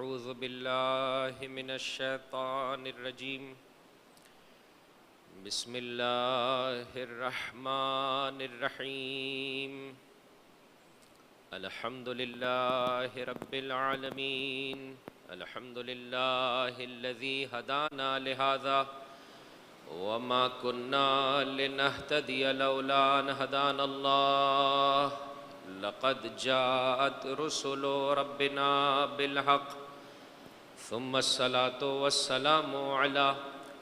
أعوذ بالله من الشيطان الرجيم بسم الله الرحمن الرحيم الحمد لله رب العالمين الحمد لله الذي هدانا لهذا وما كنا لنهتدي لولا أن هدانا الله لقد جاءت رسل ربنا بالحق ثم الصلاة والسلام على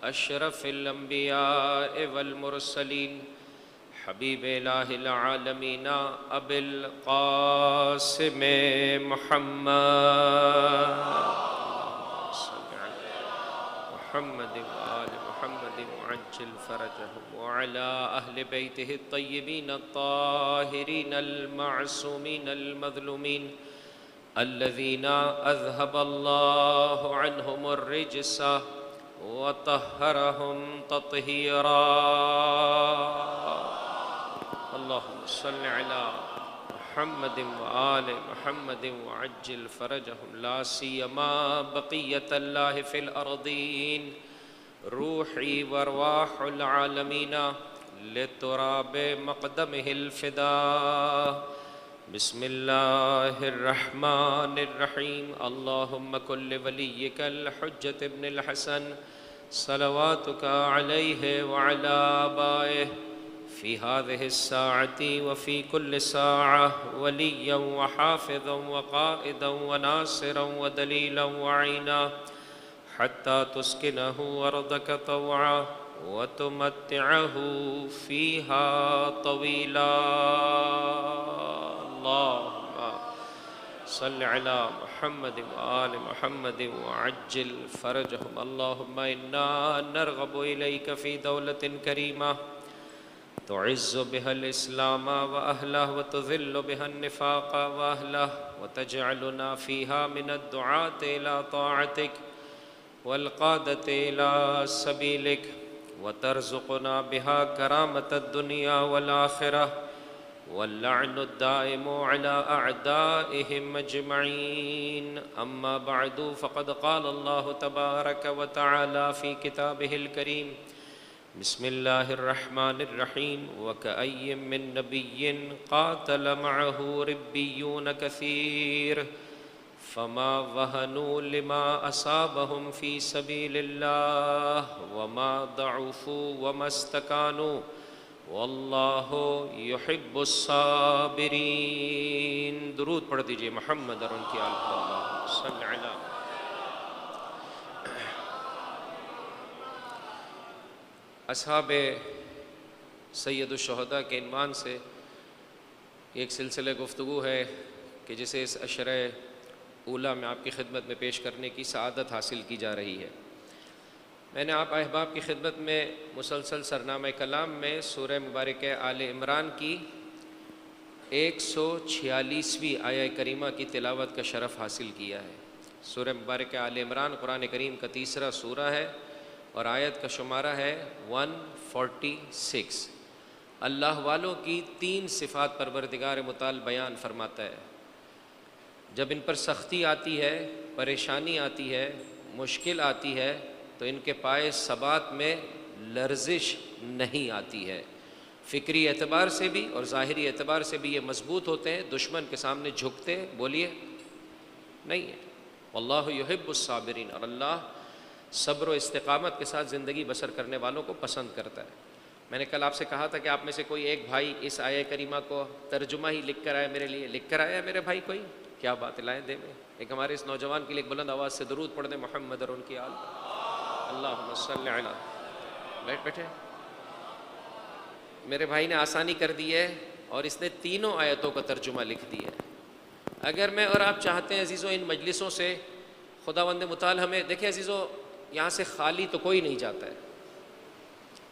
أشرف الأنبياء والمرسلين حبيب إله العالمين أبي القاسم محمد وآل محمد وعجل فرجهم وعلى أهل بيته الطيبين الطاهرين المعصومين المظلومين الذين أذهب الله عنهم الرجس وطهرهم تطهيرا اللهم صل على محمد وآل محمد وعجل فرجهم لا سيما بقية الله في الأرضين روحي وارواح العالمين لتراب مقدمه الفداء بسم الله الرحمن الرحيم اللهم كن لوليك الحجة ابن الحسن صلواتك عليه وعلى آبائه في هذه الساعة وفي كل ساعة وليا وحافظا وقائدا وناصرا ودليلا وعينا حتى تسكنه أرضك طوعا وتمتعه فيها طويلا اللهم صل على محمد وآل محمد وعجل فرجهم اللهم إنا نرغب إليك في دولة كريمة تعز بها الإسلام وأهله وتذل بها النفاق وأهله وتجعلنا فيها من الدعاة إلى طاعتك والقادة إلى سبيلك وترزقنا بها كرامة الدنيا والآخرة واللعن الدائم على أعدائهم أجمعين أما بعد فقد قال الله تبارك وتعالى في كتابه الكريم بسم الله الرحمن الرحيم وكأي من نبي قاتل معه ربيون كثير فما وهنوا لما أصابهم في سبيل الله وما ضعفوا وما استكانوا واللہ یحب الصابرین درود پڑھ دیجئے محمد اور ان کی آل پر اللہ صلی علیہ اصحاب سید الشہداء کے عنوان سے ایک سلسلہ گفتگو ہے کہ جسے اس عشرہ اولیٰ میں آپ کی خدمت میں پیش کرنے کی سعادت حاصل کی جا رہی ہے میں نے آپ احباب کی خدمت میں مسلسل سرنامہ کلام میں سورہ مبارکہ آل عمران کی 146ویں آیہ کریمہ کی تلاوت کا شرف حاصل کیا ہے سورہ مبارکہ آل عمران قرآن کریم کا تیسرا سورہ ہے اور آیت کا شمارہ ہے 146 اللہ والوں کی 3 صفات پروردگار متعال بیان فرماتا ہے جب ان پر سختی آتی ہے پریشانی آتی ہے مشکل آتی ہے تو ان کے پائے ثبات میں لرزش نہیں آتی ہے فکری اعتبار سے بھی اور ظاہری اعتبار سے بھی یہ مضبوط ہوتے ہیں دشمن کے سامنے جھکتے بولیے نہیں ہے واللہ یحب الصابرین اور اللہ صبر و استقامت کے ساتھ زندگی بسر کرنے والوں کو پسند کرتا ہے میں نے کل آپ سے کہا تھا کہ آپ میں سے کوئی ایک بھائی اس آیہ کریمہ کو ترجمہ ہی لکھ کر آیا میرے لیے لکھ کر آیا میرے بھائی کوئی کیا بات لائیں دے میں ایک ہمارے اس نوجوان کے لیے ایک بلند آواز سے درود پڑھ دیں محمد اور ان کی آل اللہم صلی علی بیٹھے میرے بھائی نے آسانی کر دی ہے اور اس نے تینوں آیتوں کا ترجمہ لکھ دیا ہے اگر میں اور آپ چاہتے ہیں عزیزو ان مجلسوں سے خداوند متعال ہمیں دیکھیں عزیزو یہاں سے خالی تو کوئی نہیں جاتا ہے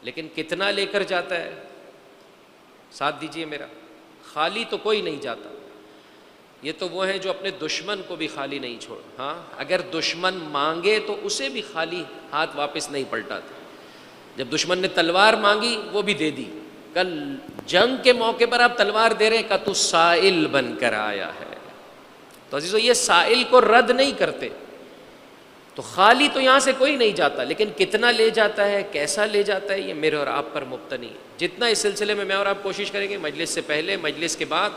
لیکن کتنا لے کر جاتا ہے ساتھ دیجئے میرا خالی تو کوئی نہیں جاتا یہ تو وہ ہیں جو اپنے دشمن کو بھی خالی نہیں چھوڑ ہاں اگر دشمن مانگے تو اسے بھی خالی ہاتھ واپس نہیں پلٹاتے جب دشمن نے تلوار مانگی وہ بھی دے دی کل جنگ کے موقع پر آپ تلوار دے رہے ہیں کہ تو سائل بن کر آیا ہے تو عزیزو یہ سائل کو رد نہیں کرتے تو خالی تو یہاں سے کوئی نہیں جاتا، لیکن کتنا لے جاتا ہے، کیسا لے جاتا ہے، یہ میرے اور آپ پر مبتنی ہے۔ جتنا اس سلسلے میں اور آپ کوشش کریں گے، مجلس سے پہلے مجلس کے بعد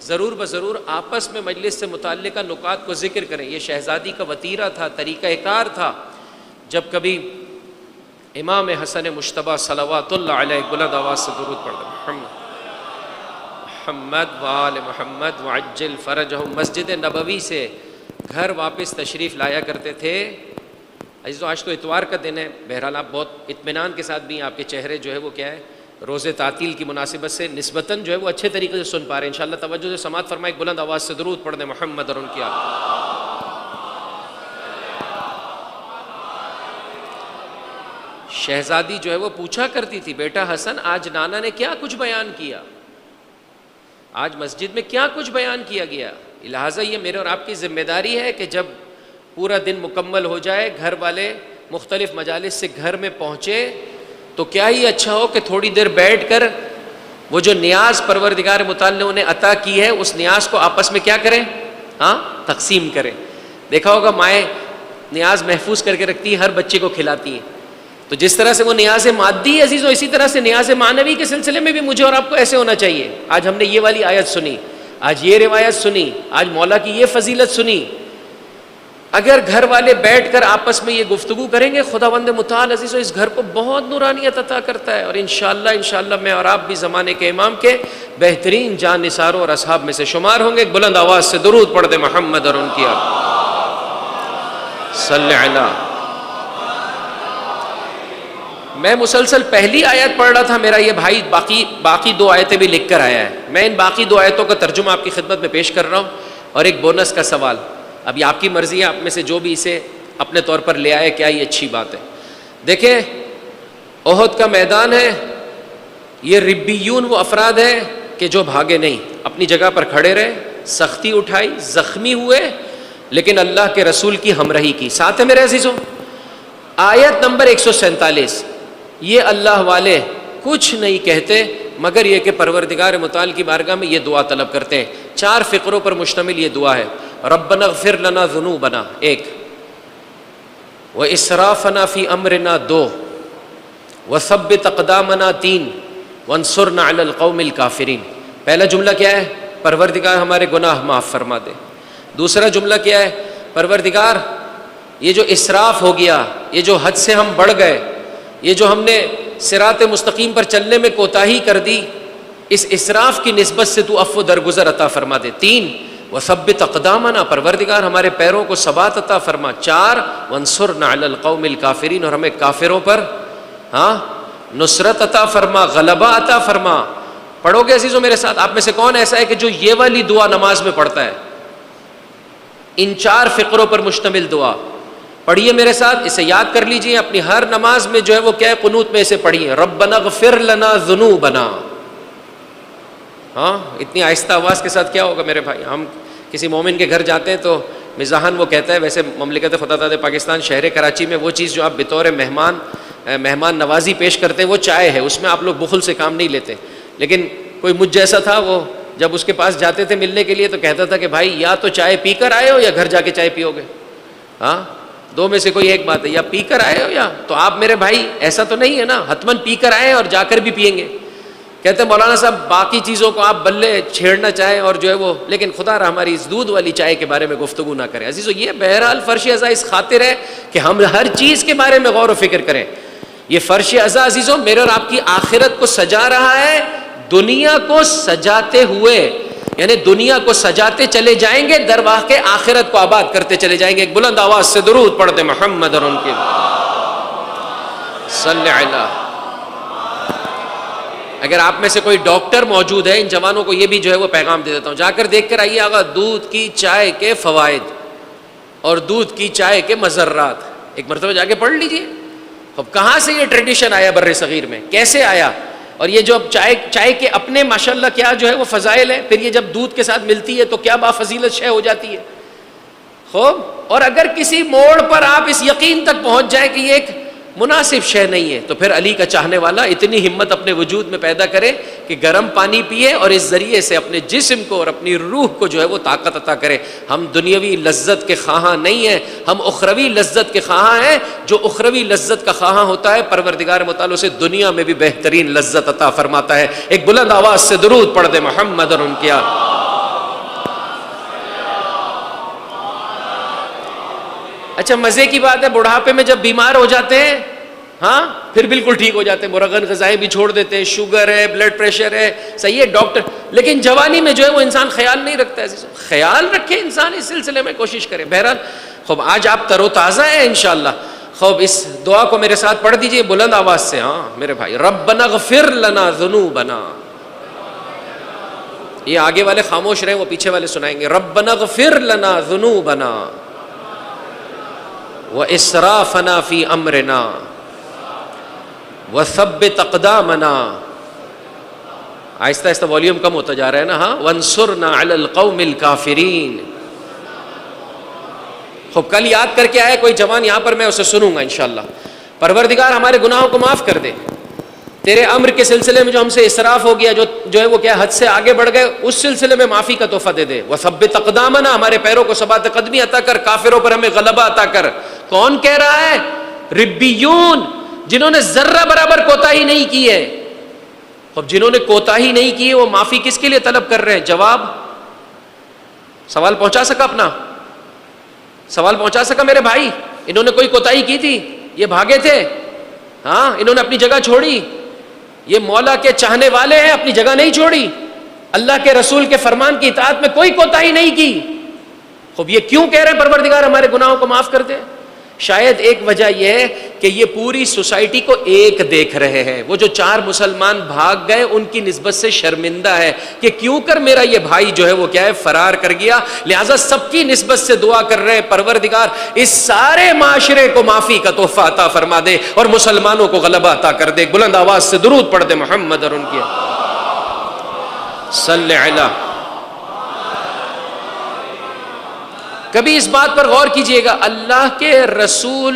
ضرور بضرور آپس میں مجلس سے متعلقہ نکات کو ذکر کریں۔ یہ شہزادی کا وتیرہ تھا، طریقہ کار تھا۔ جب کبھی امام حسن مجتبیٰ صلوات اللہ علیہ بلند آواز سے درود پڑھتے محمد وآل محمد وعجل فرجہم، مسجد نبوی سے گھر واپس تشریف لایا کرتے تھے۔ عزیزو آج تو اتوار کا دن ہے، بہرحال آپ بہت اطمینان کے ساتھ بھی آپ کے چہرے جو ہے وہ کیا ہے، روز تعطیل کی مناسبت سے نسبتاً جو ہے وہ اچھے طریقے سے سن پا رہے ہیں۔ انشاءاللہ توجہ سے سماعت فرمائے، بلند آواز سے درود پڑھ دیں محمد اور ان کی آل۔ شہزادی جو ہے وہ پوچھا کرتی تھی، بیٹا حسن آج نانا نے کیا کچھ بیان کیا، آج مسجد میں کیا کچھ بیان کیا گیا۔ لہٰذا یہ میرے اور آپ کی ذمہ داری ہے کہ جب پورا دن مکمل ہو جائے، گھر والے مختلف مجالس سے گھر میں پہنچے، تو کیا ہی اچھا ہو کہ تھوڑی دیر بیٹھ کر وہ جو نیاز پروردگار متعال نے انہیں عطا کی ہے، اس نیاز کو آپس میں کیا کریں، تقسیم کریں۔ دیکھا ہوگا مائیں نیاز محفوظ کر کے رکھتی ہیں، ہر بچے کو کھلاتی ہیں۔ تو جس طرح سے وہ نیاز مادی ہے عزیزو، اسی طرح سے نیاز معنوی کے سلسلے میں بھی مجھے اور آپ کو ایسے ہونا چاہیے۔ آج ہم نے یہ والی آیت سنی، آج یہ روایت سنی، آج مولا کی یہ فضیلت سنی۔ اگر گھر والے بیٹھ کر آپس میں یہ گفتگو کریں گے، خداوند متعال عزیزو اس گھر کو بہت نورانیت عطا کرتا ہے، اور انشاءاللہ میں اور آپ بھی زمانے کے امام کے بہترین جان نثاروں اور اصحاب میں سے شمار ہوں گے۔ بلند آواز سے درود پڑھ دے محمد اور ان کی آل صلی علی۔ میں مسلسل پہلی آیت پڑھ رہا تھا، میرا یہ بھائی باقی دو آیتیں بھی لکھ کر آیا ہے۔ میں ان باقی دو آیتوں کا ترجمہ آپ کی خدمت میں پیش کر رہا ہوں، اور ایک بونس کا سوال۔ اب یہ آپ کی مرضی ہے، آپ میں سے جو بھی اسے اپنے طور پر لے آئے، کیا یہ اچھی بات ہے۔ دیکھیں احد کا میدان ہے، یہ ربیون وہ افراد ہیں کہ جو بھاگے نہیں، اپنی جگہ پر کھڑے رہے، سختی اٹھائی، زخمی ہوئے، لیکن اللہ کے رسول کی ہمراہی کی۔ ساتھ ہے میرے عزیزوں آیت نمبر 147، یہ اللہ والے کچھ نہیں کہتے مگر یہ کہ پروردگار متعال کی بارگاہ میں یہ دعا طلب کرتے ہیں۔ 4 فقروں پر مشتمل یہ دعا ہے۔ ربنا اغفر لنا ذنوبنا 1، واسرافنا فی امرنا 2، وثبت اقدامنا 3، وانصرنا علی القوم الکافرین۔ پہلا جملہ کیا ہے؟ پروردگار ہمارے گناہ معاف فرما دے۔ دوسرا جملہ کیا ہے؟ پروردگار یہ جو اسراف ہو گیا، یہ جو حد سے ہم بڑھ گئے، یہ جو ہم نے صراط مستقیم پر چلنے میں کوتاہی کر دی، اس اسراف کی نسبت سے تو عفو درگزر عطا فرما دے۔ 3، وثبت اقدامنا، پروردگار ہمارے پیروں کو ثبات عطا فرما۔ 4، وانصرنا علی القوم الکافرین، اور ہمیں کافروں پر نصرت عطا فرما، غلبہ عطا فرما۔ پڑھو گے عزیزوں میرے ساتھ؟ آپ میں سے کون ایسا ہے کہ جو یہ والی دعا نماز میں پڑھتا ہے؟ ان 4 فقروں پر مشتمل دعا پڑھیے میرے ساتھ، اسے یاد کر لیجئے، اپنی ہر نماز میں جو ہے وہ کیا ہے، قنوت میں اسے پڑھیے، ربنا اغفر لنا ذنوبنا۔ اتنی آہستہ آواز کے ساتھ کیا ہوگا میرے بھائی؟ ہم کسی مومن کے گھر جاتے ہیں تو مزاحاً وہ کہتا ہے، ویسے مملکت خدا پاکستان شہر کراچی میں وہ چیز جو آپ بطور مہمان نوازی پیش کرتے ہیں وہ چائے ہے، اس میں آپ لوگ بخل سے کام نہیں لیتے، لیکن کوئی مجھ جیسا تھا، وہ جب اس کے پاس جاتے تھے ملنے کے لیے تو کہتا تھا کہ بھائی یا تو چائے پی کر آئے ہو یا گھر جا کے چائے پیو گے، دو میں سے کوئی ایک بات ہے، یا پی کر آئے ہو یا تو آپ میرے بھائی ایسا تو نہیں ہے نا، حتماً پی کر آئے اور جا کر بھی پیئیں گے۔ کہتے ہیں مولانا صاحب باقی چیزوں کو آپ بلے چھیڑنا چاہیں اور جو ہے وہ، لیکن خدا رہا ہماری اس دودھ والی چائے کے بارے میں گفتگو نہ کریں۔ عزیزو یہ بہرحال فرش ازا اس خاطر ہے کہ ہم ہر چیز کے بارے میں غور و فکر کریں۔ یہ فرش ازا عزیزو میرے اور آپ کی آخرت کو سجا رہا ہے، دنیا کو سجاتے ہوئے، یعنی دنیا کو سجاتے چلے جائیں گے، در واقع آخرت کو آباد کرتے چلے جائیں گے۔ ایک بلند آواز سے درود پڑھ دیں محمد اور ان کے صلی علی۔ اگر آپ میں سے کوئی ڈاکٹر موجود ہے، ان جوانوں کو یہ بھی جو ہے وہ پیغام دے دیتا ہوں، جا کر دیکھ کر آئیے آگا دودھ کی چائے کے فوائد اور دودھ کی چائے کے مضرات، ایک مرتبہ جا کے پڑھ لیجئے۔ اب کہاں سے یہ ٹریڈیشن آیا بر صغیر میں، کیسے آیا، اور یہ جو اب چائے کے اپنے ماشاءاللہ کیا جو ہے وہ فضائل ہے، پھر یہ جب دودھ کے ساتھ ملتی ہے تو کیا بافضیلت شے ہو جاتی ہے۔ خوب، اور اگر کسی موڑ پر آپ اس یقین تک پہنچ جائیں کہ یہ ایک مناسب شے نہیں ہے، تو پھر علی کا چاہنے والا اتنی ہمت اپنے وجود میں پیدا کرے کہ گرم پانی پیے اور اس ذریعے سے اپنے جسم کو اور اپنی روح کو جو ہے وہ طاقت عطا کرے۔ ہم دنیاوی لذت کے خواہاں نہیں ہیں، ہم اخروی لذت کے خواہاں ہیں۔ جو اخروی لذت کا خواہاں ہوتا ہے پروردگار متعال سے دنیا میں بھی بہترین لذت عطا فرماتا ہے۔ ایک بلند آواز سے درود پڑھ دے محمد اور ان کی آل۔ اچھا مزے کی بات ہے، بڑھاپے میں جب بیمار ہو جاتے ہیں ہاں پھر بالکل ٹھیک ہو جاتے ہیں، مرغن غذائیں بھی چھوڑ دیتے ہیں، شوگر ہے، بلڈ پریشر ہے، صحیح ہے ڈاکٹر، لیکن جوانی میں جو ہے وہ انسان خیال نہیں رکھتا ہے۔ خیال رکھے انسان، اس سلسلے میں کوشش کرے۔ بہرحال خوب آج آپ تر و تازہ ہیں انشاءاللہ۔ خوب اس دعا کو میرے ساتھ پڑھ دیجئے بلند آواز سے، ہاں میرے بھائی، ربنا اغفر لنا ذنوبنا، یہ آگے والے خاموش رہیں، وہ پیچھے والے سنائیں گے، ربنا اغفر لنا ذنوبنا واسرافنا فی امرنا وثبت اقدامنا، آہستہ آہستہ والیوم کم ہوتا جا رہا ہے نا، ہاں، وانصرنا علی القوم الکافرین۔ خوب کل یاد کر کے آئے کوئی جوان یہاں پر، میں اسے سنوں گا انشاءاللہ۔ پروردگار ہمارے گناہوں کو معاف کر دے، تیرے امر کے سلسلے میں جو ہم سے اسراف ہو گیا، جو ہے وہ کیا حد سے آگے بڑھ گئے، اس سلسلے میں معافی کا تحفہ دے دے۔ وثبت اقدامنا، ہمارے پیروں کو ثبات قدمی عطا کر، کافروں پر ہمیں غلبہ عطا کر۔ کون کہہ رہا ہے؟ ربیون، جنہوں نے ذرہ برابر کوتاہی نہیں کی ہے۔ اب جنہوں نے کوتاہی نہیں کی ہے وہ معافی کس کے لیے طلب کر رہے ہیں؟ جواب سوال پہنچا سکا اپنا؟ سوال پہنچا سکا میرے بھائی؟ انہوں نے کوئی کوتاہی کی تھی؟ یہ بھاگے تھے؟ ہاں، انہوں نے اپنی جگہ چھوڑی؟ یہ مولا کے چاہنے والے ہیں، اپنی جگہ نہیں چھوڑی، اللہ کے رسول کے فرمان کی اطاعت میں کوئی کوتاہی نہیں کی۔ خب یہ کیوں کہہ رہے ہیں پروردگار ہمارے گناہوں کو معاف کر دے؟ شاید ایک وجہ یہ ہے کہ یہ پوری سوسائٹی کو ایک دیکھ رہے ہیں۔ وہ جو 4 مسلمان بھاگ گئے ان کی نسبت سے شرمندہ ہے کہ کیوں کر میرا یہ بھائی جو ہے وہ کیا ہے، فرار کر گیا، لہٰذا سب کی نسبت سے دعا کر رہے ہیں پروردگار اس سارے معاشرے کو معافی کا تحفہ عطا فرما دے اور مسلمانوں کو غلبہ عطا کر دے۔ بلند آواز سے درود پڑھ دے محمد اور ان کی صلی علی۔ کبھی اس بات پر غور کیجئے گا، اللہ کے رسول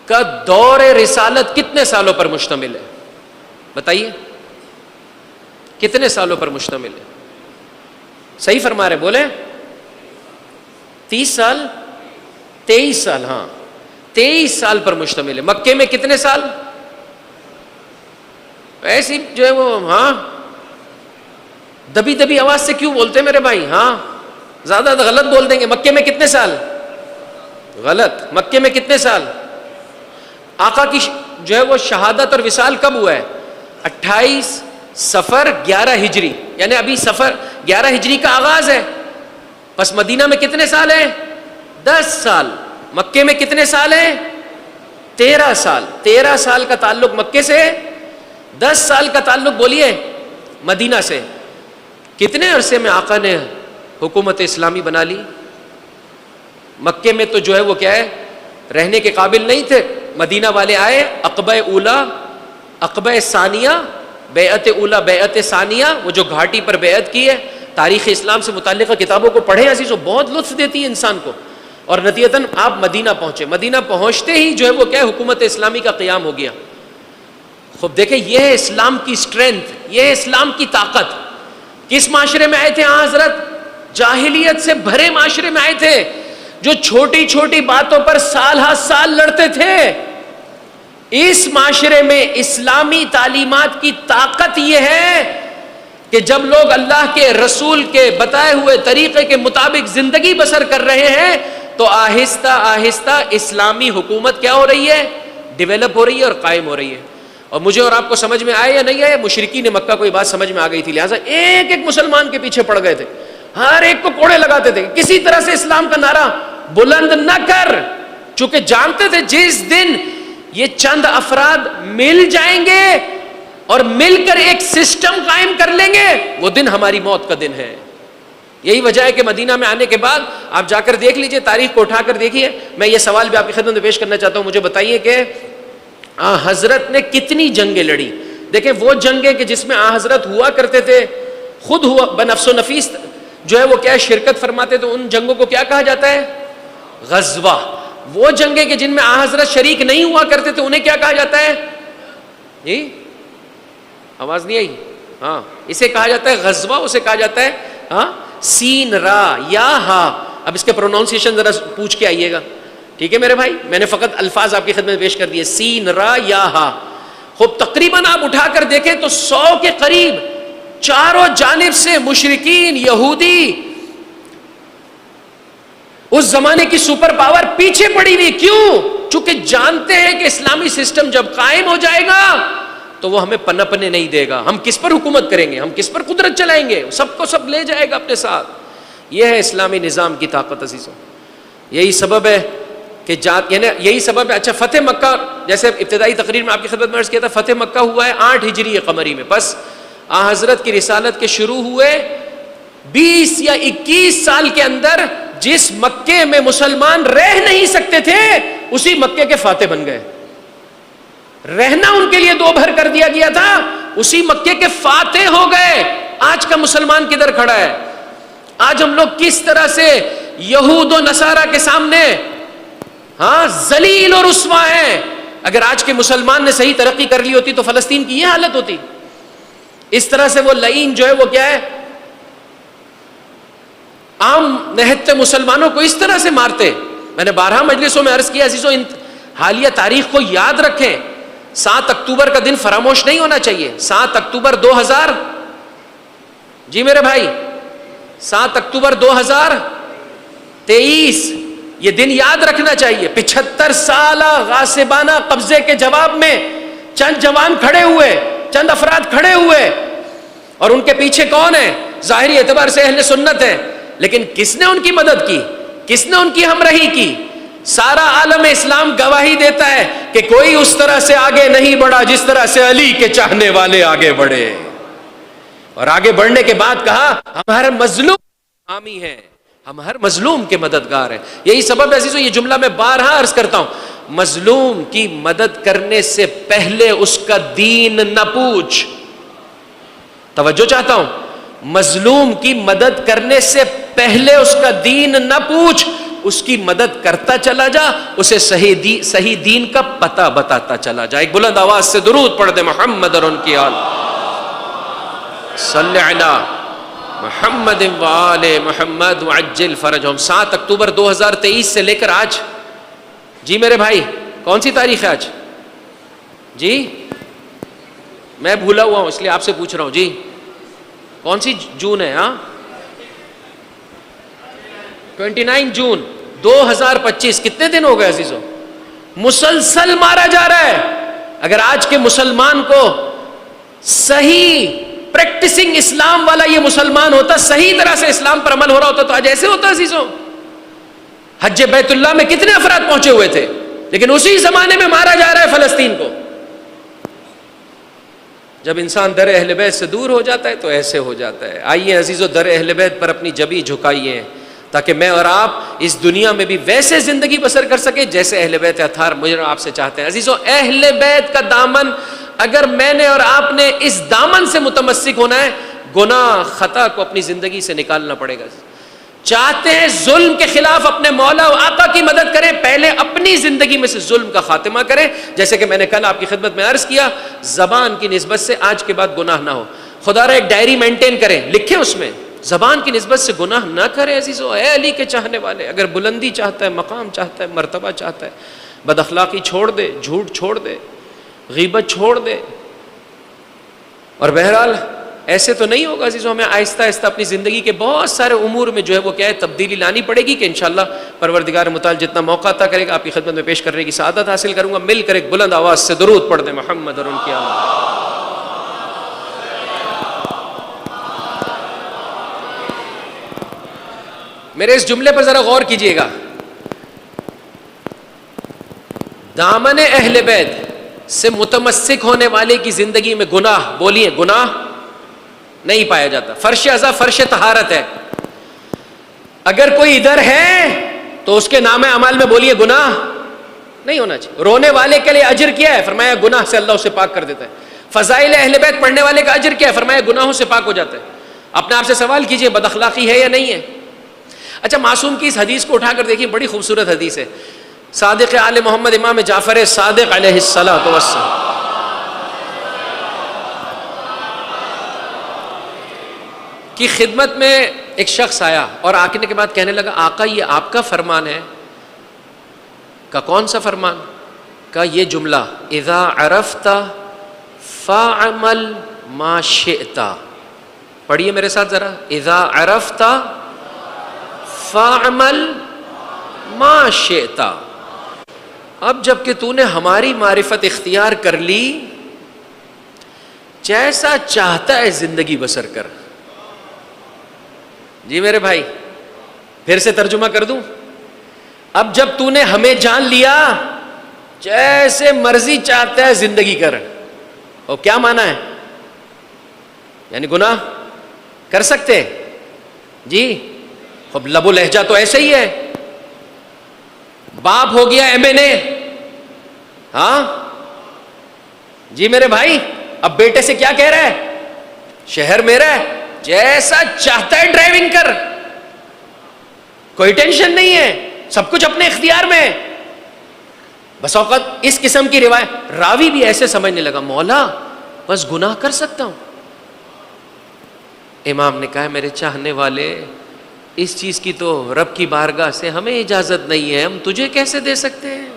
کا دور رسالت کتنے سالوں پر مشتمل ہے؟ بتائیے کتنے سالوں پر مشتمل ہے؟ صحیح فرما رہے، بولیں 30 سال 23 سال، ہاں 23 سال پر مشتمل ہے۔ مکے میں کتنے سال؟ ایسی جو ہے وہ ہاں دبی دبی آواز سے کیوں بولتے ہیں میرے بھائی؟ ہاں زیادہ غلط بول دیں گے۔ مکے میں کتنے سال؟ غلط، مکے میں کتنے سال؟ آقا کی جو ہے وہ شہادت اور وصال کب ہوا ہے؟ 28 صفر 11 ہجری، یعنی ابھی صفر 11 ہجری کا آغاز ہے۔ پس مدینہ میں کتنے سال ہیں؟ 10 سال۔ مکے میں کتنے سال ہیں؟ 13 سال۔ 13 سال کا تعلق مکے سے، 10 سال کا تعلق بولیے مدینہ سے۔ کتنے عرصے میں آقا نے حکومت اسلامی بنا لی؟ مکے میں تو جو ہے وہ کیا ہے، رہنے کے قابل نہیں تھے۔ مدینہ والے آئے، عقبہ اولا عقبہ ثانیہ، بیعت اولا بیعت ثانیہ، وہ جو گھاٹی پر بیعت کی ہے، تاریخ اسلام سے متعلقہ کتابوں کو پڑھیں عزیزو، بہت لطف دیتی ہے انسان کو۔ اور نتیجتاً آپ مدینہ پہنچے، مدینہ پہنچتے ہی جو ہے وہ کیا ہے، حکومت اسلامی کا قیام ہو گیا۔ خوب دیکھیں، یہ ہے اسلام کی اسٹرینتھ، یہ ہے اسلام کی طاقت۔ کس معاشرے میں آئے تھے ہاں حضرت؟ جاہلیت سے بھرے معاشرے میں آئے تھے، جو چھوٹی چھوٹی باتوں پر سال ہا سال لڑتے تھے۔ اس معاشرے میں اسلامی تعلیمات کی طاقت یہ ہے کہ جب لوگ اللہ کے رسول کے بتائے ہوئے طریقے کے مطابق زندگی بسر کر رہے ہیں تو آہستہ آہستہ اسلامی حکومت کیا ہو رہی ہے؟ ڈیولپ ہو رہی ہے اور قائم ہو رہی ہے۔ اور مجھے اور آپ کو سمجھ میں آئے یا نہیں آئے، مشرکین مکہ کو یہ بات سمجھ میں آ گئی تھی، لہٰذا ایک ایک مسلمان کے پیچھے پڑ گئے تھے، ہر ایک کو کوڑے لگاتے تھے، کسی طرح سے اسلام کا نعرہ بلند نہ کر، چونکہ جانتے تھے جس دن یہ چند افراد مل جائیں گے اور مل کر ایک سسٹم قائم کر لیں گے، وہ دن ہماری موت کا دن ہے۔ یہی وجہ ہے کہ مدینہ میں آنے کے بعد آپ جا کر دیکھ لیجئے، تاریخ کو اٹھا کر دیکھیے۔ میں یہ سوال بھی آپ کی خدمت میں پیش کرنا چاہتا ہوں، مجھے بتائیے کہ حضرت نے کتنی جنگیں لڑی؟ دیکھیں وہ جنگیں کہ جس میں حضرت ہوا کرتے تھے، خود ہوا بنفس و نفیس جو ہے وہ کیا شرکت فرماتے، تو ان جنگوں کو کیا کہا جاتا ہے؟ غزوہ۔ وہ جنگیں کہ جن میں آن حضرت شریک نہیں ہوا کرتے تھے انہیں کیا کہا جاتا ہے؟ جی آواز نہیں آئی؟ ہاں اسے کہا جاتا ہے غزوہ، اسے کہا جاتا ہے ہاں سین را یا ہا. اب اس کے پروناؤنسیشن ذرا پوچھ کے آئیے گا، ٹھیک ہے میرے بھائی؟ میں نے فقط الفاظ آپ کی خدمت پیش کر دیے، سین را یا ہا. خوب تقریباً آپ اٹھا کر دیکھیں تو 100 کے قریب چاروں جانب سے مشرکین یہودی، اس زمانے کی سپر پاور پیچھے پڑی ہوئی. کیوں؟ چونکہ جانتے ہیں کہ اسلامی سسٹم جب قائم ہو جائے گا تو وہ ہمیں پنپنے نہیں دے گا. ہم کس پر حکومت کریں گے؟ ہم کس پر قدرت چلائیں گے؟ سب کو سب لے جائے گا اپنے ساتھ. یہ ہے اسلامی نظام کی طاقت عزیزوں. یہی سبب ہے کہ یعنی یہی سبب ہے. اچھا فتح مکہ، جیسے ابتدائی تقریر میں آپ کی خدمت میں عرض کیا تھا، فتح مکہ ہوا ہے 8 ہجری قمری میں. بس حضرت کی رسالت کے شروع ہوئے 20 یا 21 سال کے اندر جس مکے میں مسلمان رہ نہیں سکتے تھے اسی مکے کے فاتح بن گئے. رہنا ان کے لیے 2 بھر کر دیا گیا تھا، اسی مکے کے فاتح ہو گئے. آج کا مسلمان کدھر کھڑا ہے؟ آج ہم لوگ کس طرح سے یہود و نصارہ کے سامنے ہاں ذلیل اور رسوا ہیں. اگر آج کے مسلمان نے صحیح ترقی کر لی ہوتی تو فلسطین کی یہ حالت ہوتی. اس طرح سے وہ لعین جو ہے وہ کیا ہے، عام نہتے مسلمانوں کو اس طرح سے مارتے. میں نے 12 مجلسوں میں عرض کیا عزیزوں، حالیہ تاریخ کو یاد رکھیں. 7 اکتوبر کا دن فراموش نہیں ہونا چاہیے. 7 اکتوبر 2000، جی میرے بھائی 7 اکتوبر 2023 یہ دن یاد رکھنا چاہیے. 75 سالہ غاصبانہ قبضے کے جواب میں چند جوان کھڑے ہوئے، چند افراد کھڑے ہوئے، اور ان کے پیچھے کون ہے؟ ظاہری اعتبار سے اہل سنت ہے، لیکن کس نے ان کی مدد کی؟ کس نے ان کی ہمراہی کی؟ سارا عالم اسلام گواہی دیتا ہے کہ کوئی اس طرح سے آگے نہیں بڑھا جس طرح سے علی کے چاہنے والے آگے بڑھے. اور آگے بڑھنے کے بعد کہا ہم ہر مظلوم حامی ہیں، ہم ہر مظلوم کے مددگار ہیں. یہی سبب ہے عزیزو، یہ جملہ میں بارہا عرض کرتا ہوں، مظلوم کی مدد کرنے سے پہلے اس کا دین نہ پوچھ. توجہ چاہتا ہوں، مظلوم کی مدد کرنے سے پہلے اس کا دین نہ پوچھ، اس کی مدد کرتا چلا جا، اسے صحیح دین کا پتہ بتاتا چلا جا. ایک بلند آواز سے درود پڑھ دے محمد اور ان کی آل صلی علی محمد و آل محمد وعجل فرجہم. 7 اکتوبر 2023 سے لے کر آج، جی میرے بھائی کون سی تاریخ ہے آج؟ جی میں بھولا ہوا ہوں اس لیے آپ سے پوچھ رہا ہوں. جی کون سی جون ہے؟ ہاں 29 جون 2025. کتنے دن ہو گئے عزیزو؟ مسلسل مارا جا رہا ہے. اگر آج کے مسلمان کو صحیح پریکٹسنگ اسلام والا یہ مسلمان ہوتا، صحیح طرح سے اسلام پر عمل ہو رہا ہوتا تو آج ایسے ہوتا عزیزو. حج بیت اللہ میں کتنے افراد پہنچے ہوئے تھے، لیکن اسی زمانے میں مارا جا رہا ہے فلسطین کو. جب انسان در اہل بیت سے دور ہو جاتا ہے تو ایسے ہو جاتا ہے. آئیے عزیزو در اہل بیت پر اپنی جبیں جھکائیے تاکہ میں اور آپ اس دنیا میں بھی ویسے زندگی بسر کر سکیں جیسے اہل بیت اطہار مجھے آپ سے چاہتے ہیں. عزیزو اہل بیت کا دامن اگر میں نے اور آپ نے اس دامن سے متمسک ہونا ہے، گناہ خطا کو اپنی زندگی سے نکالنا پڑے گا. چاہتے ہیں ظلم کے خلاف اپنے مولا و آقا کی مدد کریں، پہلے اپنی زندگی میں سے ظلم کا خاتمہ کریں. جیسے کہ میں نے کل آپ کی خدمت میں عرض کیا، زبان کی نسبت سے آج کے بعد گناہ نہ ہو. خدا را ایک ڈائری مینٹین کریں، لکھیں اس میں زبان کی نسبت سے گناہ نہ کرے. عزیزو اے علی کے چاہنے والے، اگر بلندی چاہتا ہے، مقام چاہتا ہے، مرتبہ چاہتا ہے، بد اخلاقی چھوڑ دے، جھوٹ چھوڑ دے، غیبت چھوڑ دے. اور بہرحال ایسے تو نہیں ہوگا عزیزو، ہمیں آہستہ آہستہ اپنی زندگی کے بہت سارے امور میں جو ہے وہ کیا ہے تبدیلی لانی پڑے گی کہ انشاءاللہ پروردگار متعال جتنا موقع عطا کرے گا آپ کی خدمت میں پیش کرنے کی سعادت حاصل کروں گا. مل کر ایک بلند آواز سے درود پڑھ دیں محمد اور ان کی آل. میرے اس جملے پر ذرا غور کیجئے گا. دامن اہل بیت سے متمسک ہونے والے کی زندگی میں گناہ، بولیے گناہ نہیں پایا جاتا. فرش ازا فرش طہارت ہے. اگر کوئی ادھر ہے تو اس کے نام اعمال میں بولیے گناہ نہیں ہونا چاہیے. رونے والے کے لیے اجر کیا ہے؟ فرمایا گناہ سے اللہ اسے پاک کر دیتا ہے. فضائل اہل بیت پڑھنے والے کا اجر کیا ہے؟ فرمایا گناہوں سے پاک ہو جاتا ہے. اپنے آپ سے سوال کیجئے بد اخلاقی ہے یا نہیں ہے؟ اچھا معصوم کی اس حدیث کو اٹھا کر دیکھیے، بڑی خوبصورت حدیث ہے. صادق آل محمد امام جعفر صادق علیہ الصلوۃ والسلام کی خدمت میں ایک شخص آیا اور آنے کے بعد کہنے لگا آقا یہ آپ کا فرمان ہے؟ کا کون سا فرمان؟ کا یہ جملہ اذا عرفت فاعمل ما شئت. پڑھیے میرے ساتھ ذرا، اذا عرفت فاعمل ما شئت. اب جب کہ تو نے ہماری معرفت اختیار کر لی، جیسا چاہتا ہے زندگی بسر کر. جی میرے بھائی پھر سے ترجمہ کر دوں. اب جب تو نے ہمیں جان لیا، جیسے مرضی چاہتا ہے زندگی کر. اور کیا مانا ہے؟ یعنی گناہ کر سکتے؟ جی اب لب و لہجہ تو ایسے ہی ہے. باپ ہو گیا ایم این اے، ہاں جی میرے بھائی، اب بیٹے سے کیا کہہ رہا ہے؟ شہر میرا ہے، جیسا چاہتا ہے ڈرائیونگ کر، کوئی ٹینشن نہیں ہے، سب کچھ اپنے اختیار میں. بس اوقات اس قسم کی روایت، راوی بھی ایسے سمجھنے لگا مولا بس گناہ کر سکتا ہوں. امام نے کہا میرے چاہنے والے، اس چیز کی تو رب کی بارگاہ سے ہمیں اجازت نہیں ہے، ہم تجھے کیسے دے سکتے ہیں؟